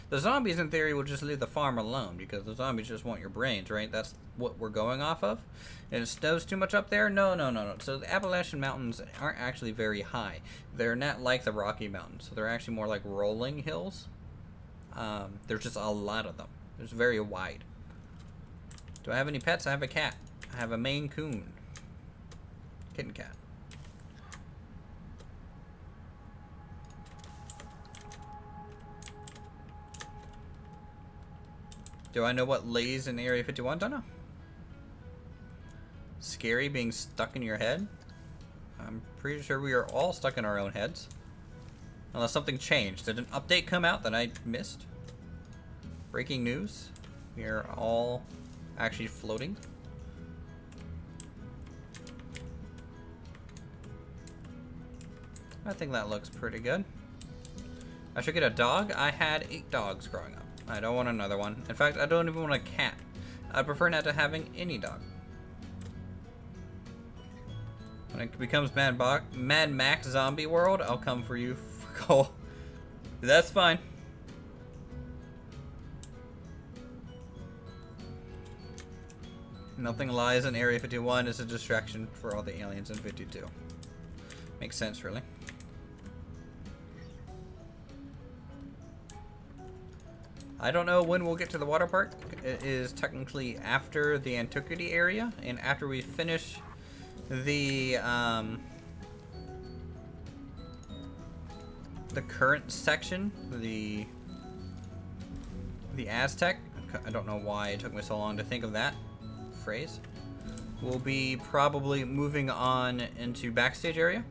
The zombies, in theory, will just leave the farm alone because the zombies just want your brains, right? That's what we're going off of. And it snows too much up there? No. So the Appalachian Mountains aren't actually very high. They're not like the Rocky Mountains. So they're actually more like rolling hills. There's just a lot of them. It's very wide. Do I have any pets? I have a cat. I have a Maine Coon. Kitten cat. Do I know what lays in Area 51? Don't know. Scary being stuck in your head? I'm pretty sure we are all stuck in our own heads. Unless something changed. Did an update come out that I missed? Breaking news. We are all actually floating. I think that looks pretty good. I should get a dog. I had 8 dogs growing up. I don't want another one. In fact, I don't even want a cat. I prefer not to having any dog. When it becomes Mad Max Zombie World, I'll come for you, Cole. That's fine. Nothing lies in Area 51 is a distraction for all the aliens in 52. Makes sense, really. I don't know when we'll get to the water park. It is technically after the Antiquity area, and after we finish the current section, the Aztec. I don't know why it took me so long to think of that phrase. We'll be probably moving on into backstage area.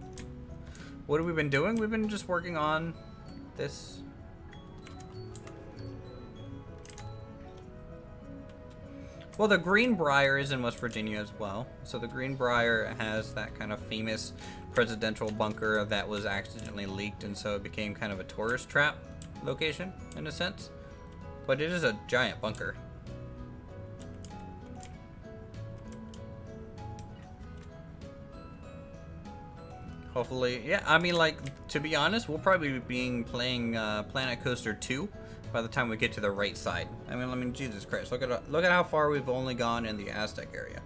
What have we been doing? We've been just working on this. Well, the Greenbrier is in West Virginia as well. So the Greenbrier has that kind of famous presidential bunker that was accidentally leaked, and so it became kind of a tourist trap location in a sense. But it is a giant bunker. Hopefully, yeah, I mean, like, to be honest, we'll probably be playing Planet Coaster 2 by the time we get to the right side. I mean, Jesus Christ, look at how far we've only gone in the Aztec area.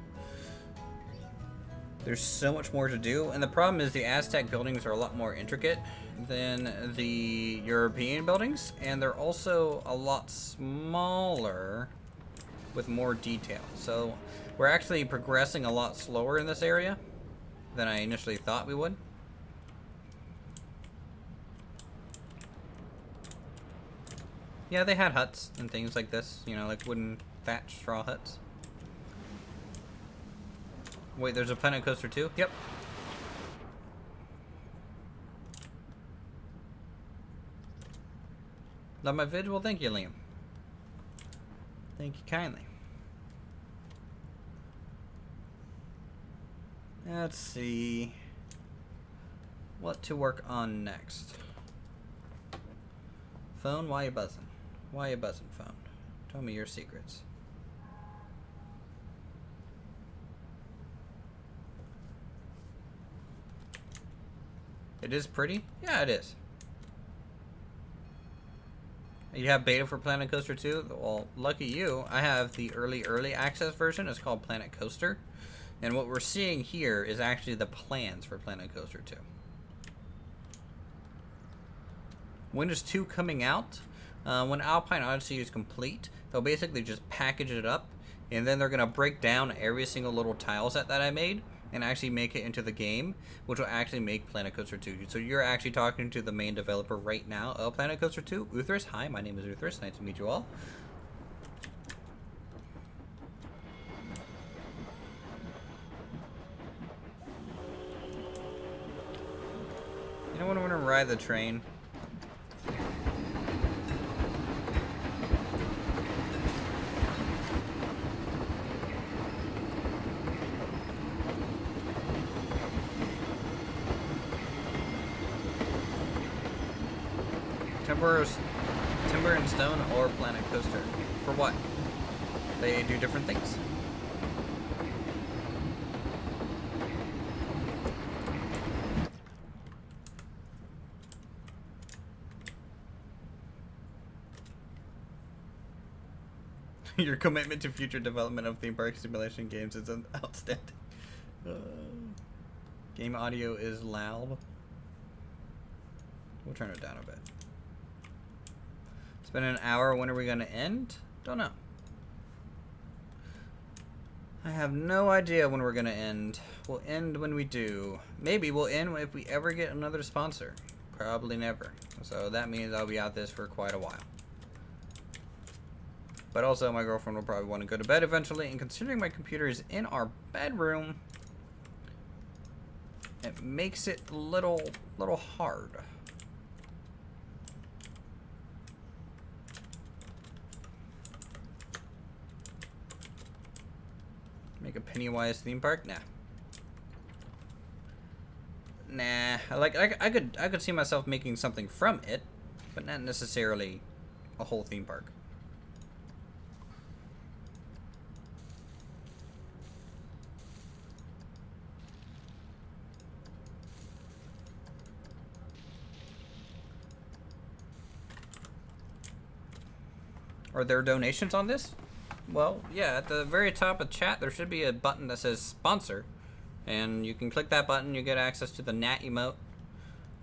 There's so much more to do, and the problem is the Aztec buildings are a lot more intricate than the European buildings, and they're also a lot smaller with more detail. So we're actually progressing a lot slower in this area than I initially thought we would. Yeah, they had huts and things like this, you know, like wooden thatched straw huts. Wait, there's a Planet Coaster too? Yep. Love my vid? Well, thank you, Liam. Thank you kindly. Let's see what to work on next. Phone, why you buzzing? Why you buzzing, phone? Tell me your secrets. It is pretty? Yeah, it is. You have beta for Planet Coaster 2? Well, lucky you. I have the early access version. It's called Planet Coaster. And what we're seeing here is actually the plans for Planet Coaster 2. When is 2 coming out? When Alpine Odyssey is complete, they'll basically just package it up, and then they're going to break down every single little tile set that I made and actually make it into the game, which will actually make Planet Coaster 2. So you're actually talking to the main developer right now of Planet Coaster 2, Uthris. Hi, my name is Uthris. Nice to meet you all. You know what? I want to ride the train. Timber and Stone or Planet Coaster. For what? They do different things. Your commitment to future development of theme park simulation games is outstanding. Game audio is loud. We'll turn it down a bit. It's been an hour. When are we going to end? Don't know. I have no idea when we're going to end. We'll end when we do. Maybe we'll end if we ever get another sponsor. Probably never. So that means I'll be out this for quite a while. But also my girlfriend will probably want to go to bed eventually. And considering my computer is in our bedroom, it makes it a little hard. Make a Pennywise theme park? Nah. I could see myself making something from it, but not necessarily a whole theme park. Are there donations on this? Well, yeah, at the very top of chat, there should be a button that says sponsor. And you can click that button, you get access to the Nat emote.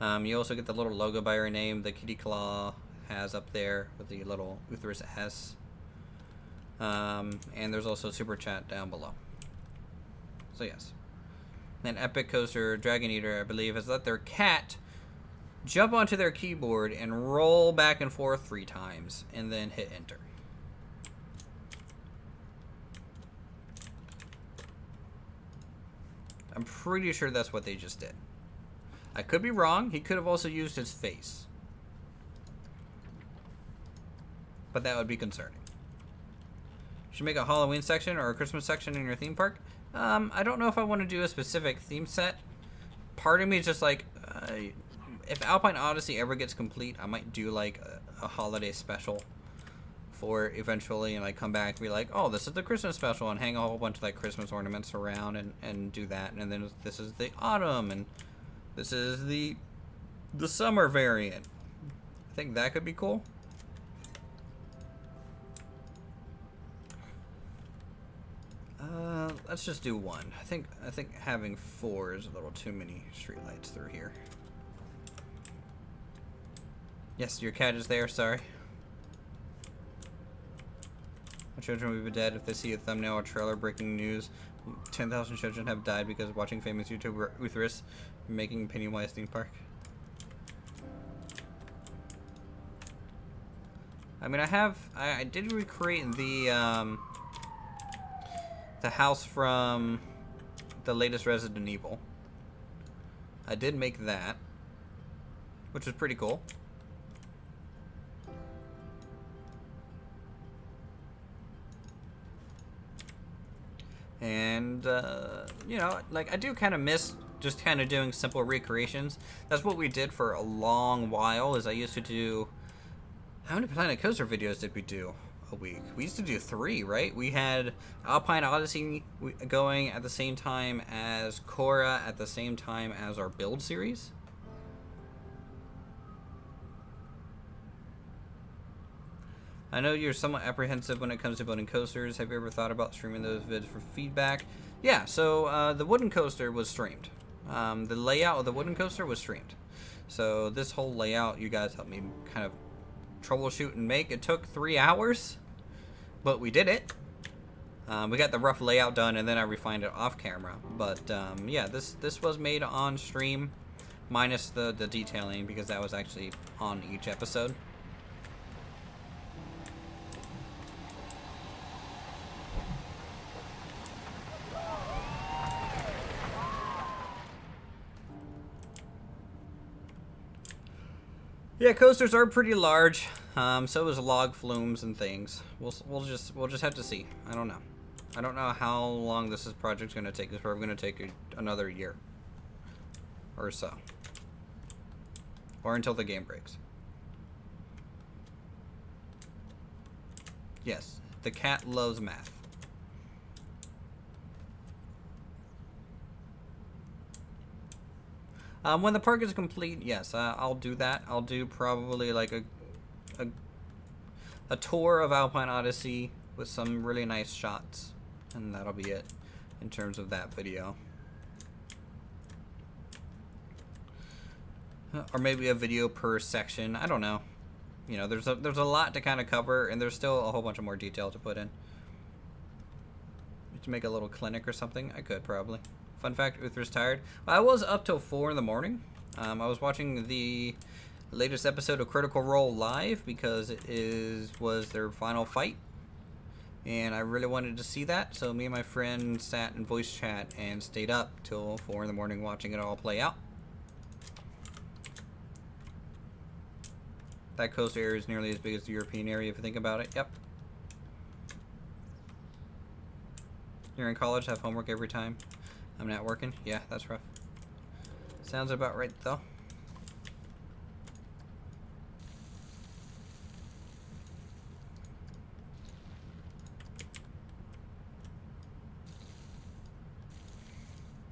You also get the little logo by your name, the kitty claw has up there with the little Uthris S. And there's also super chat down below. So yes. Then Epic Coaster Dragon Eater, I believe, has let their cat jump onto their keyboard and roll back and forth 3 times, and then hit enter. I'm pretty sure that's what they just did. I could be wrong. He could have also used his face. But that would be concerning. Should make a Halloween section or a Christmas section in your theme park. I don't know if I want to do a specific theme set. Part of me is just like, if Alpine Odyssey ever gets complete, I might do like a holiday special for eventually, and like come back and be like, oh, this is the Christmas special, and hang a whole bunch of like Christmas ornaments around and do that. And then this is the autumn, and this is the summer variant. I think that could be cool. Let's just do one. I think having 4 is a little too many streetlights through here. Yes, your cat is there, sorry. My children will be dead if they see a thumbnail or trailer breaking news. 10,000 children have died because of watching famous YouTuber Uthris making Pennywise theme park. I mean, I did recreate the house from the latest Resident Evil. I did make that, which was pretty cool. And, you know, like, I do kind of miss just kind of doing simple recreations. That's what we did for a long while, is I used to do... How many Planet Coaster videos did we do a week? We used to do 3, right? We had Alpine Odyssey going at the same time as Korra, at the same time as our build series. I know you're somewhat apprehensive when it comes to building coasters. Have you ever thought about streaming those vids for feedback? Yeah, so the wooden coaster was streamed. The layout of the wooden coaster was streamed. So this whole layout, you guys helped me kind of troubleshoot and make. It took 3 hours, but we did it. We got the rough layout done, and then I refined it off camera. But yeah, this was made on stream, minus the detailing, because that was actually on each episode. Yeah, coasters are pretty large. So is log flumes and things. We'll just have to see. I don't know. I don't know how long this project's gonna take. It's probably gonna take another year or so, or until the game breaks. Yes, the cat loves math. When the park is complete, yes, I'll do that. I'll do probably like a tour of Alpine Odyssey with some really nice shots, and that'll be it in terms of that video. Or maybe a video per section. I don't know. You know, there's a lot to kind of cover, and there's still a whole bunch of more detail to put in. To make a little clinic or something, I could probably. Fun fact, Uther's tired. Well, I was up till 4 in the morning. I was watching the latest episode of Critical Role live because it was their final fight, and I really wanted to see that. So me and my friend sat in voice chat and stayed up till 4 in the morning watching it all play out. That coast area is nearly as big as the European area if you think about it. Yep. You're in college, have homework every time. I'm not working. Yeah, that's rough. Sounds about right, though.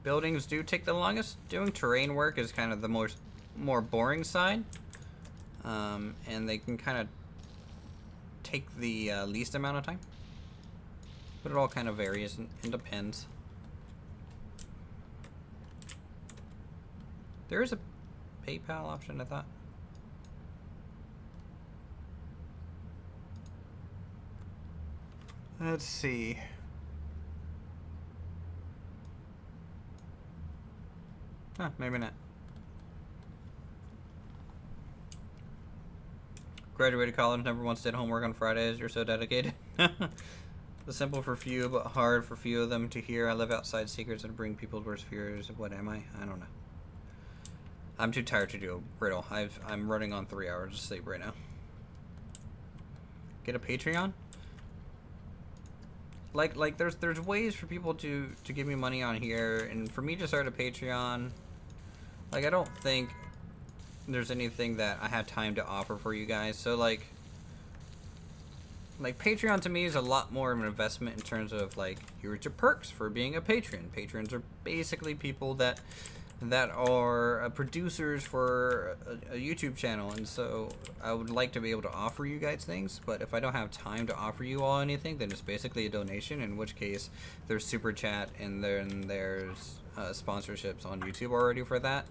Buildings do take the longest. Doing terrain work is kind of the more boring side. And they can kind of take the least amount of time. But it all kind of varies and depends. There is a PayPal option, I thought. Let's see. Huh, maybe not. Graduated college, never once did homework on Fridays. You're so dedicated. The simple for few, but hard for few of them to hear. I live outside secrets and bring people's worst fears. What am I? I don't know. I'm too tired to do a riddle. I'm running on 3 hours of sleep right now. Get a Patreon? Like there's ways for people to give me money on here, and for me to start a Patreon, like I don't think there's anything that I have time to offer for you guys. So like Patreon to me is a lot more of an investment in terms of like, here's your perks for being a patron. Patrons are basically people that are producers for a YouTube channel, and so I would like to be able to offer you guys things, but if I don't have time to offer you all anything, then it's basically a donation, in which case there's super chat and then there's sponsorships on YouTube already for that.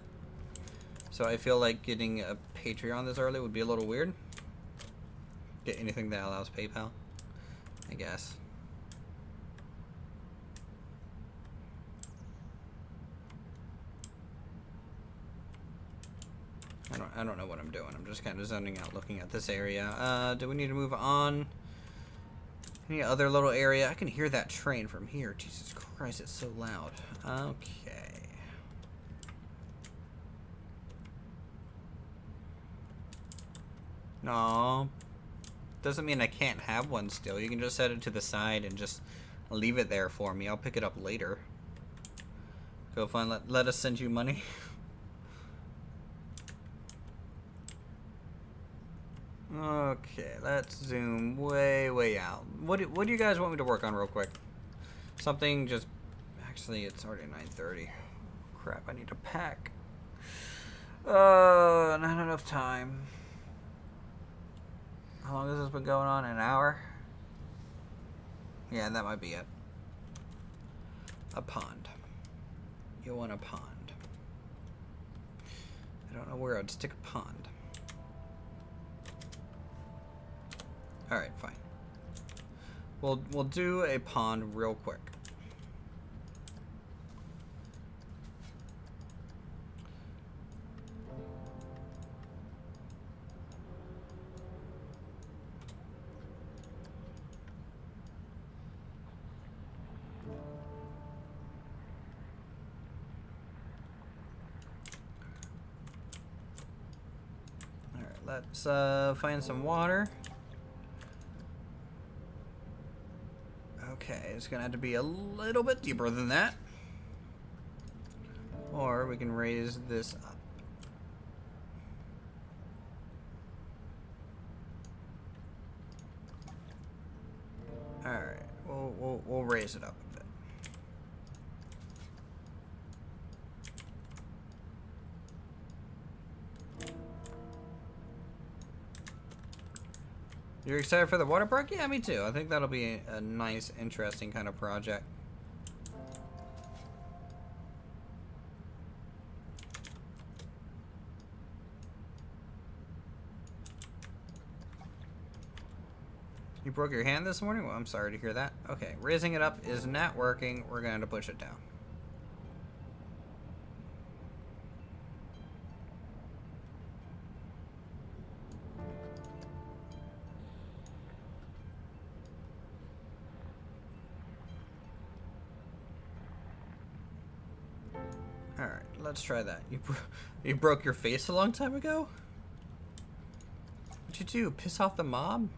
So I feel like getting a Patreon this early would be a little weird. Get anything that allows PayPal, I guess. I don't know what I'm doing. I'm just kind of zoning out looking at this area. Do we need to move on? Any other little area? I can hear that train from here. Jesus Christ, it's so loud. Okay. No. Doesn't mean I can't have one still. You can just set it to the side and just leave it there for me. I'll pick it up later. Go fun. Let us send you money. Okay, let's zoom way out. What do you guys want me to work on real quick? Something just... Actually, it's already 9:30. Crap, I need to pack. Not enough time. How long has this been going on? An hour? Yeah, that might be it. A pond. You want a pond. I don't know where I'd stick a pond. Alright, fine. We'll do a pond real quick. Let's find some water. Okay, it's gonna have to be a little bit deeper than that. Or we can raise this up. Alright, we'll raise it up a bit. You're excited for the water park? Yeah, me too. I think that'll be a nice, interesting kind of project. You broke your hand this morning? Well, I'm sorry to hear that. Okay, raising it up is not working. We're going to push it down. Alright, let's try that. You broke your face a long time ago? What'd you do? Piss off the mob?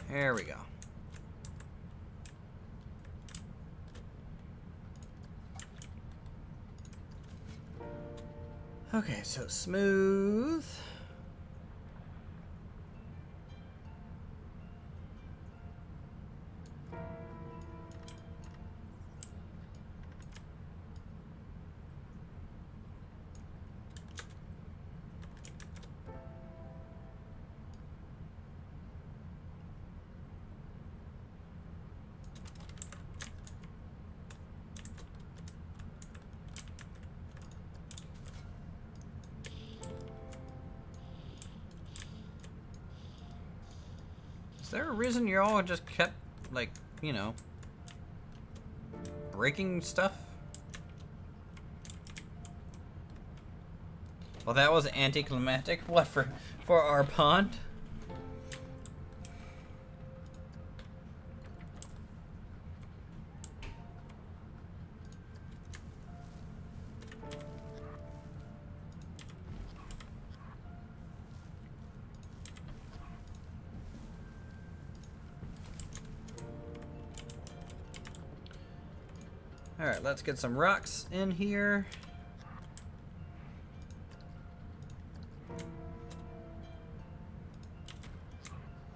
There we go. Okay, so smooth. Is there a reason you all just kept, like, you know, breaking stuff? Well, that was anticlimactic. What, for our pond? Alright, let's get some rocks in here.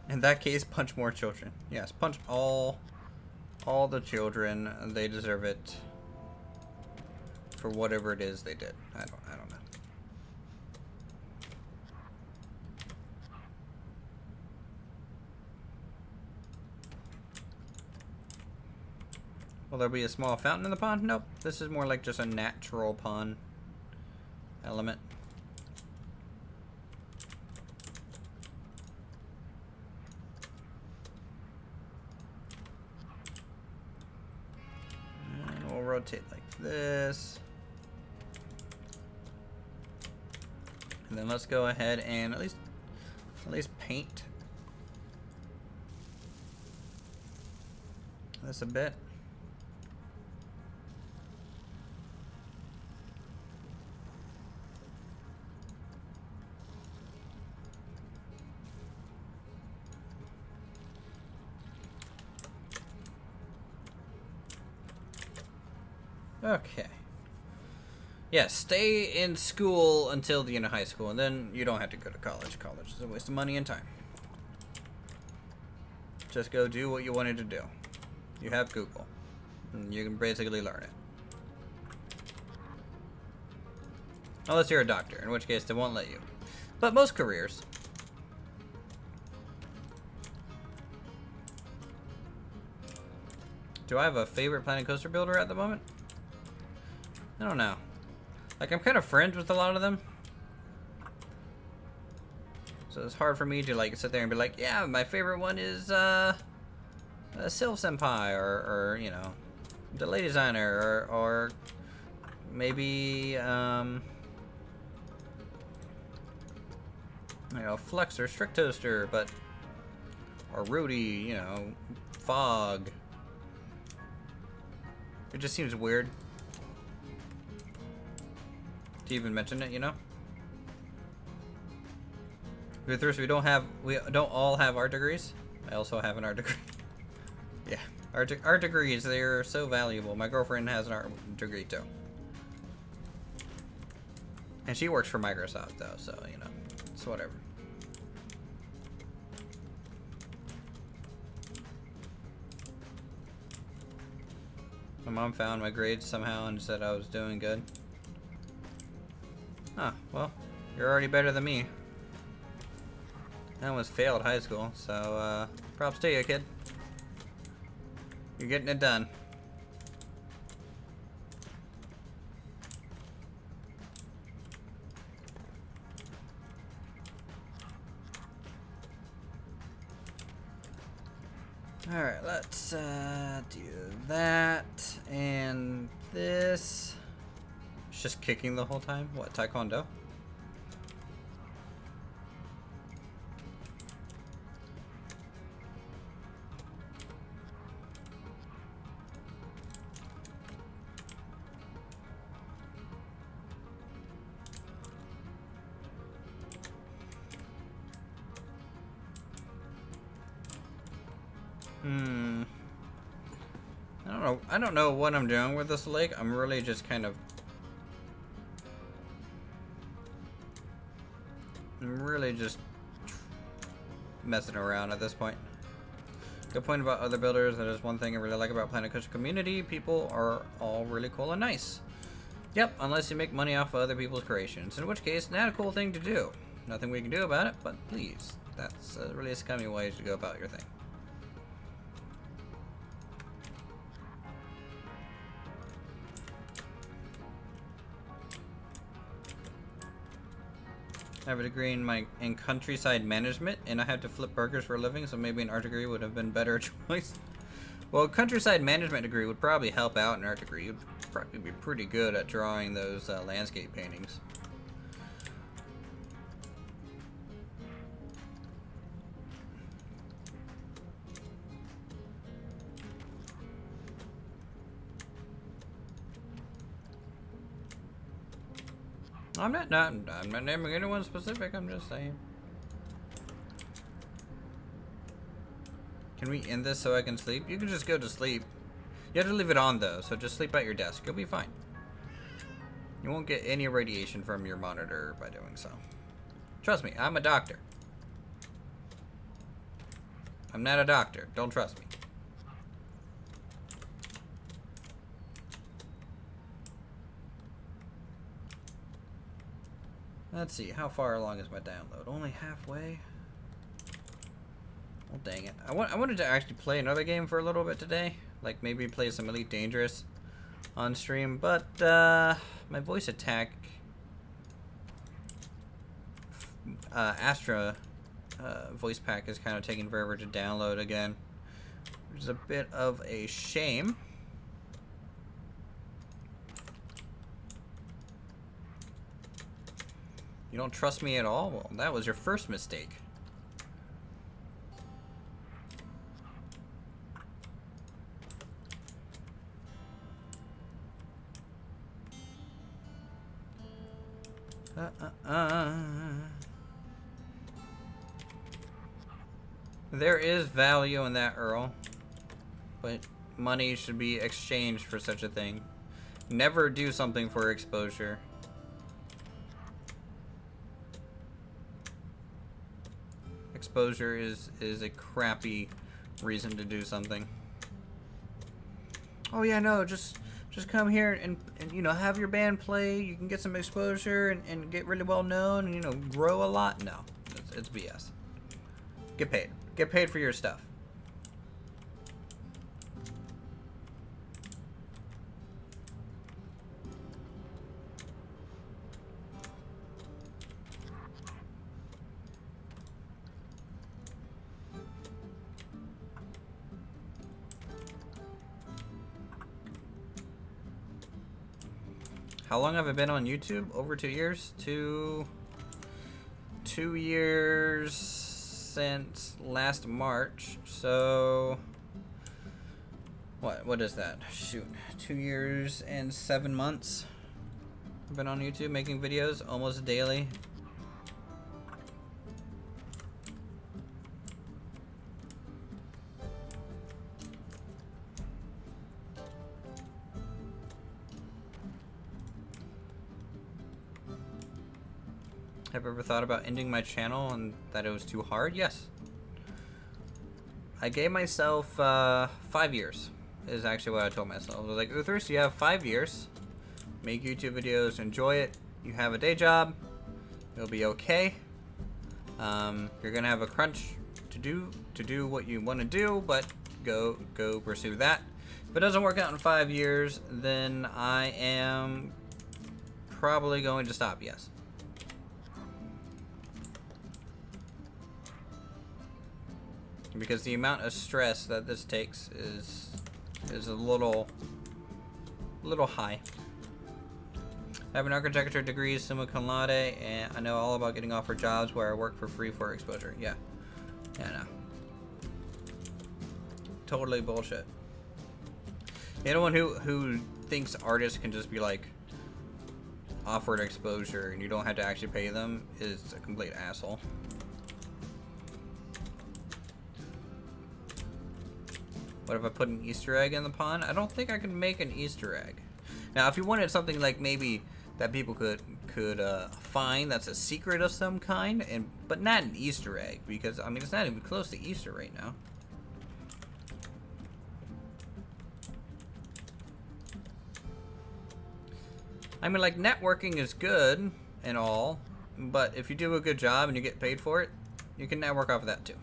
In that case, punch more children. Yes, punch all the children. They deserve it for whatever it is they did. I don't know. Will there be a small fountain in the pond? Nope. This is more like just a natural pond element. And we'll rotate like this. And then let's go ahead and at least paint this a bit. Okay. Yeah, stay in school until the end of high school, and then you don't have to go to college. College is a waste of money and time. Just go do what you wanted to do. You have Google, and you can basically learn it. Unless you're a doctor, in which case they won't let you. But most careers. Do I have a favorite Planet Coaster builder at the moment? I don't know. Like, I'm kind of friends with a lot of them. So it's hard for me to like sit there and be like, yeah, my favorite one is Sylph Senpai, or you know, Delay Designer, or maybe you know, Flux or Strict Toaster, but or Rudy, you know, Fog. It just seems weird to even mention it, you know. We don't all have art degrees. I also have an art degree. Yeah, art degrees, they're so valuable. My girlfriend has an art degree too. And she works for Microsoft though, so you know, it's whatever. My mom found my grades somehow and said I was doing good. Huh, well, you're already better than me. I almost failed high school, so props to you, kid. You're getting it done. Alright, let's do that and this. It's just kicking the whole time? What, Taekwondo? I don't know what I'm doing with this lake. I'm really just kind of... I'm really just messing around at this point. Good point about other builders. That is one thing I really like about Planet Coaster community. People are all really cool and nice. Yep, unless you make money off of other people's creations. In which case, not a cool thing to do. Nothing we can do about it, but please. That's really a scummy way to go about your thing. I have a degree in countryside management, and I had to flip burgers for a living, so maybe an art degree would have been a better choice. Well, a countryside management degree would probably help out an art degree. You'd probably be pretty good at drawing those landscape paintings. I'm not naming anyone specific, I'm just saying. Can we end this so I can sleep? You can just go to sleep. You have to leave it on though, so just sleep at your desk. You'll be fine. You won't get any radiation from your monitor by doing so. Trust me, I'm a doctor. I'm not a doctor. Don't trust me. Let's see, how far along is my download? Only halfway? Well, dang it. I wanted to actually play another game for a little bit today. Like, maybe play some Elite Dangerous on stream. But, my voice attack... Astra voice pack is kind of taking forever to download again. Which is a bit of a shame. You don't trust me at all? Well, that was your first mistake. There is value in that, Earl. But money should be exchanged for such a thing. Never do something for exposure. Exposure is a crappy reason to do something. Oh yeah, no, just come here and you know, have your band play. You can get some exposure and get really well known and, you know, grow a lot. No, it's BS. Get paid. Get paid for your stuff. How long have I been on YouTube? Over 2 years? 2 years since last March. So what is that? Shoot. 2 years and 7 months. I've been on YouTube making videos almost daily. Have I ever thought about ending my channel and that it was too hard? Yes. I gave myself 5 years, is actually what I told myself. I was like, Uthers, you have 5 years. Make YouTube videos, enjoy it. You have a day job. It'll be okay. You're gonna have a crunch to do what you want to do, but go pursue that. If it doesn't work out in 5 years, then I am probably going to stop, yes. Because the amount of stress that this takes is a little high. I have an architecture degree, summa cum laude, and I know all about getting offered jobs where I work for free for exposure. Yeah, no. Totally bullshit. Anyone who thinks artists can just be like offered exposure and you don't have to actually pay them is a complete asshole. What if I put an Easter egg in the pond? I don't think I can make an Easter egg. Now, if you wanted something like maybe that people could find that's a secret of some kind, but not an Easter egg, because I mean it's not even close to Easter right now. I mean, like, networking is good and all, but if you do a good job and you get paid for it, you can network off of that too.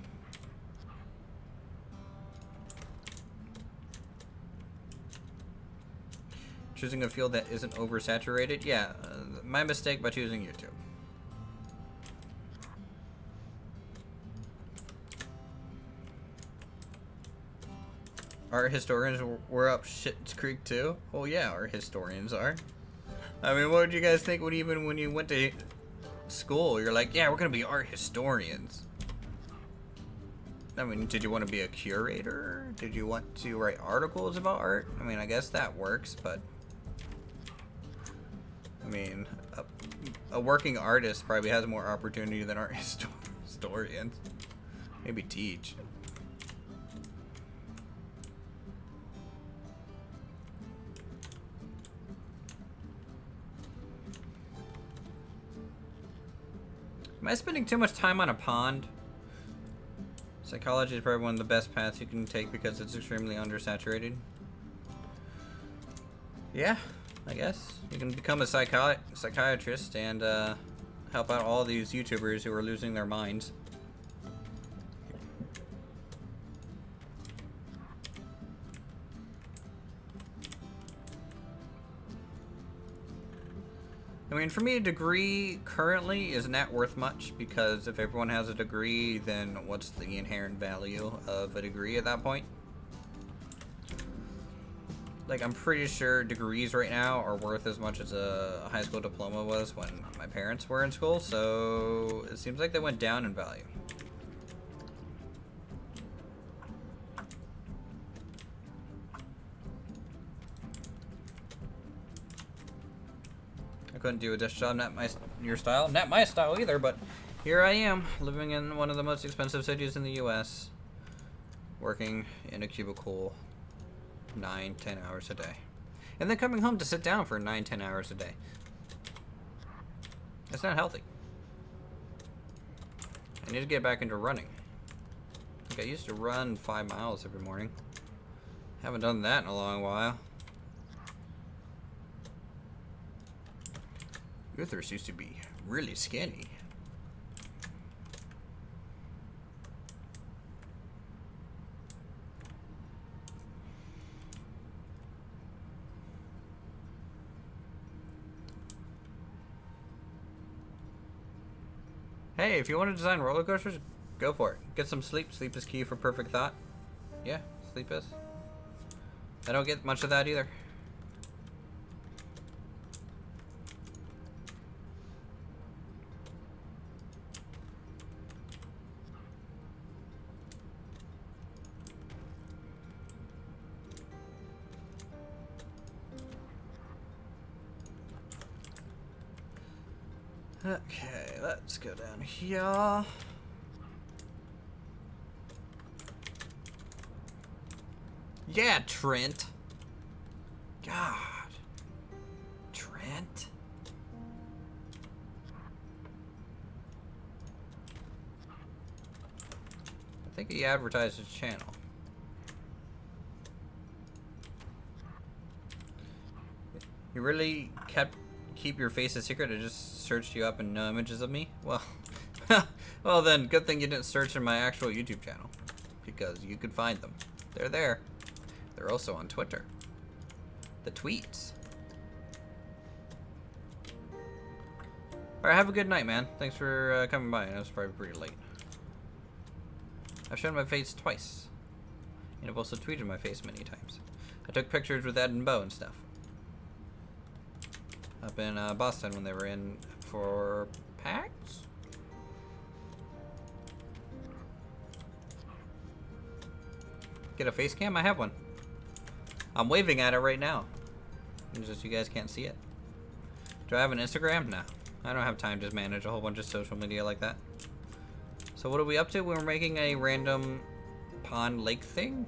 Choosing a field that isn't oversaturated? Yeah, my mistake by choosing YouTube. Art historians were up shit's creek too? Well, yeah, art historians are. I mean, what did you guys think when you went to school? You're like, yeah, we're gonna be art historians. I mean, did you want to be a curator? Did you want to write articles about art? I mean, I guess that works, but I mean, a working artist probably has more opportunity than art historians. Maybe teach. Am I spending too much time on a pond? Psychology is probably one of the best paths you can take because it's extremely undersaturated. Yeah, I guess. You can become a psychiatrist and help out all these YouTubers who are losing their minds. I mean, for me, a degree currently is not worth much because if everyone has a degree, then what's the inherent value of a degree at that point? Like, I'm pretty sure degrees right now are worth as much as a high school diploma was when my parents were in school, so it seems like they went down in value. I couldn't do a desk job, not your style, not my style either, but here I am, living in one of the most expensive cities in the US, working in a cubicle 9-10 hours a day, and then coming home to sit down for 9-10 hours a day. It's not healthy. I need to get back into running. Like, I used to run 5 miles every morning. Haven't done that in a long while. Uthers used to be really skinny. Hey, if you want to design roller coasters, go for it. Get some sleep. Sleep is key for perfect thought. Yeah, sleep is. I don't get much of that either. Okay, let's go down here. Yeah, Trent. God. Trent. I think he advertised his channel. You really keep your face a secret? I just searched you up and no images of me? Well, well then, good thing you didn't search in my actual YouTube channel. Because you could find them. They're there. They're also on Twitter. The tweets. Alright, have a good night, man. Thanks for coming by. I know it's probably pretty late. I've shown my face twice. And I've also tweeted my face many times. I took pictures with Ed and Bo and stuff. Up in Boston when they were in for PAX? Get a face cam? I have one. I'm waving at it right now. It's just you guys can't see it. Do I have an Instagram? No. I don't have time to manage a whole bunch of social media like that. So what are we up to? We're making a random pond lake thing?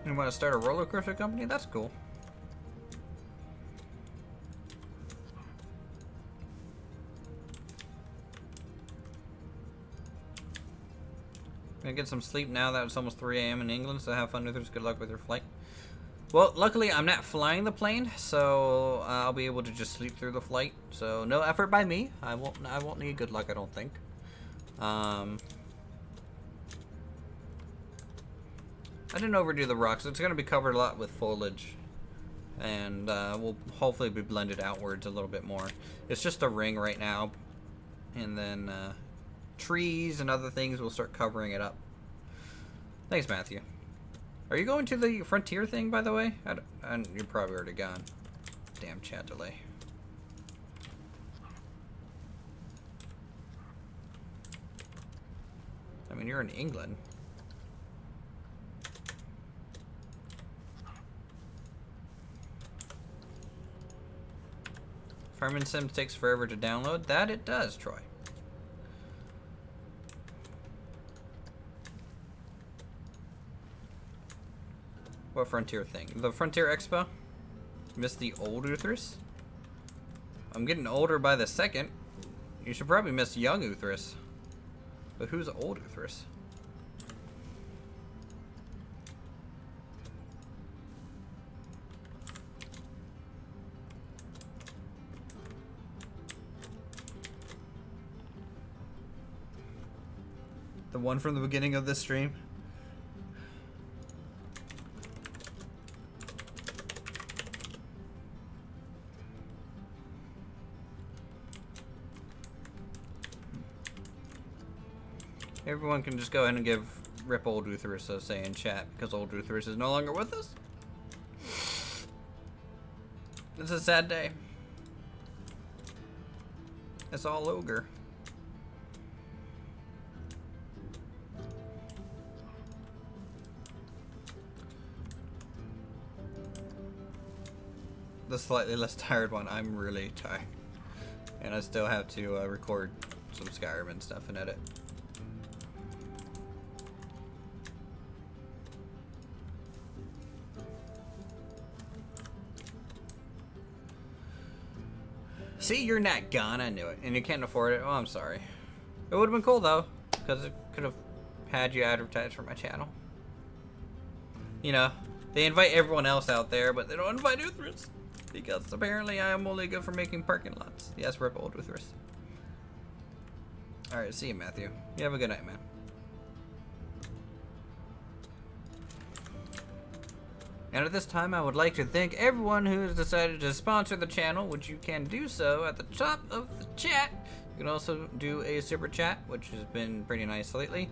You want to start a roller coaster company? That's cool. Gonna get some sleep now that it's almost 3 a.m. in England, so have fun with it. Good luck with your flight. Well, luckily I'm not flying the plane, so I'll be able to just sleep through the flight. So no effort by me. I won't need good luck, I don't think. I didn't overdo the rocks. It's gonna be covered a lot with foliage, and will hopefully be blended outwards a little bit more. It's just a ring right now, and then trees and other things will start covering it up. Thanks, Matthew. Are you going to the Frontier thing, by the way? You're probably already gone. Damn chat delay. I mean, you're in England. Farming Sims takes forever to download. That it does, Troy. What Frontier thing? The Frontier Expo? Miss the old Uthris? I'm getting older by the second. You should probably miss young Uthris. But who's old Uthris? The one from the beginning of this stream? Everyone can just go ahead and give Rip Old Uthris a say in chat because Old Uthris is no longer with us. It's a sad day. It's all ogre. The slightly less tired one. I'm really tired. And I still have to record some Skyrim and stuff and edit. See, you're not gone. I knew it. And you can't afford it. Oh, I'm sorry. It would have been cool, though. Because it could have had you advertised for my channel. You know, they invite everyone else out there, but they don't invite Uthris. Because apparently I am only good for making parking lots. Yes, Rip Old Uthris. Alright, see you, Matthew. You have a good night, man. And at this time, I would like to thank everyone who has decided to sponsor the channel, which you can do so at the top of the chat. You can also do a super chat, which has been pretty nice lately.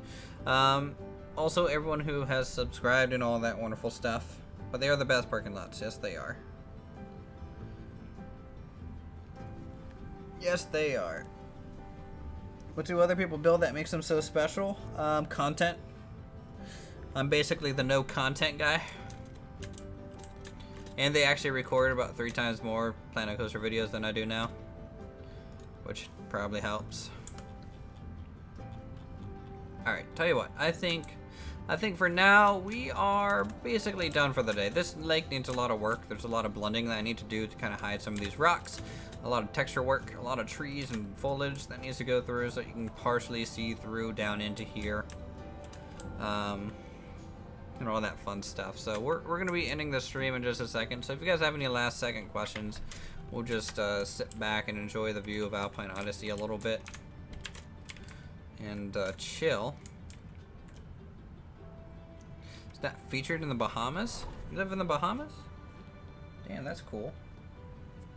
Also, everyone who has subscribed and all that wonderful stuff. But they are the best parking lots. Yes, they are. Yes, they are. What do other people build that makes them so special? Content. I'm basically the no content guy. And they actually record about 3 times more Planet Coaster videos than I do now, which probably helps. Alright, tell you what, I think for now we are basically done for the day. This lake needs a lot of work. There's a lot of blending that I need to do to kind of hide some of these rocks. A lot of texture work, a lot of trees and foliage that needs to go through so you can partially see through down into here. And all that fun stuff. So we're going to be ending the stream in just a second. So if you guys have any last second questions, we'll just sit back and enjoy the view of Alpine Odyssey a little bit. And chill. Is that featured in the Bahamas? You live in the Bahamas? Damn, that's cool.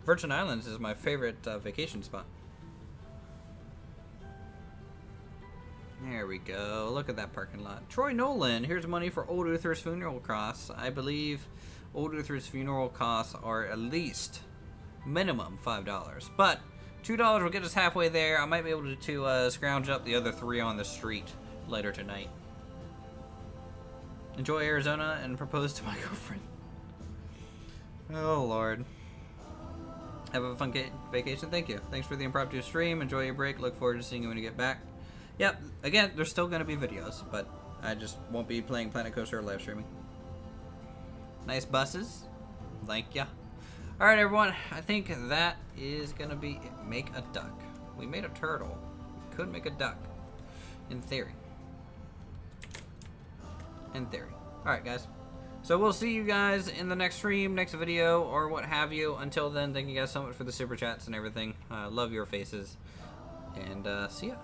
Virgin Islands is my favorite vacation spot. There we go. Look at that parking lot. Troy Nolan, here's money for Old Uther's funeral costs. I believe Old Uther's funeral costs are at least minimum $5. But $2 will get us halfway there. I might be able to scrounge up the other 3 on the street later tonight. Enjoy Arizona and propose to my girlfriend. Oh, Lord. Have a fun vacation. Thank you. Thanks for the impromptu stream. Enjoy your break. Look forward to seeing you when you get back. Yep, again, there's still going to be videos, but I just won't be playing Planet Coaster or live streaming. Nice buses. Thank ya. Alright, everyone. I think that is going to be it. Make a duck. We made a turtle. We could make a duck. In theory. In theory. Alright, guys. So we'll see you guys in the next stream, next video, or what have you. Until then, thank you guys so much for the super chats and everything. Love your faces. And see ya.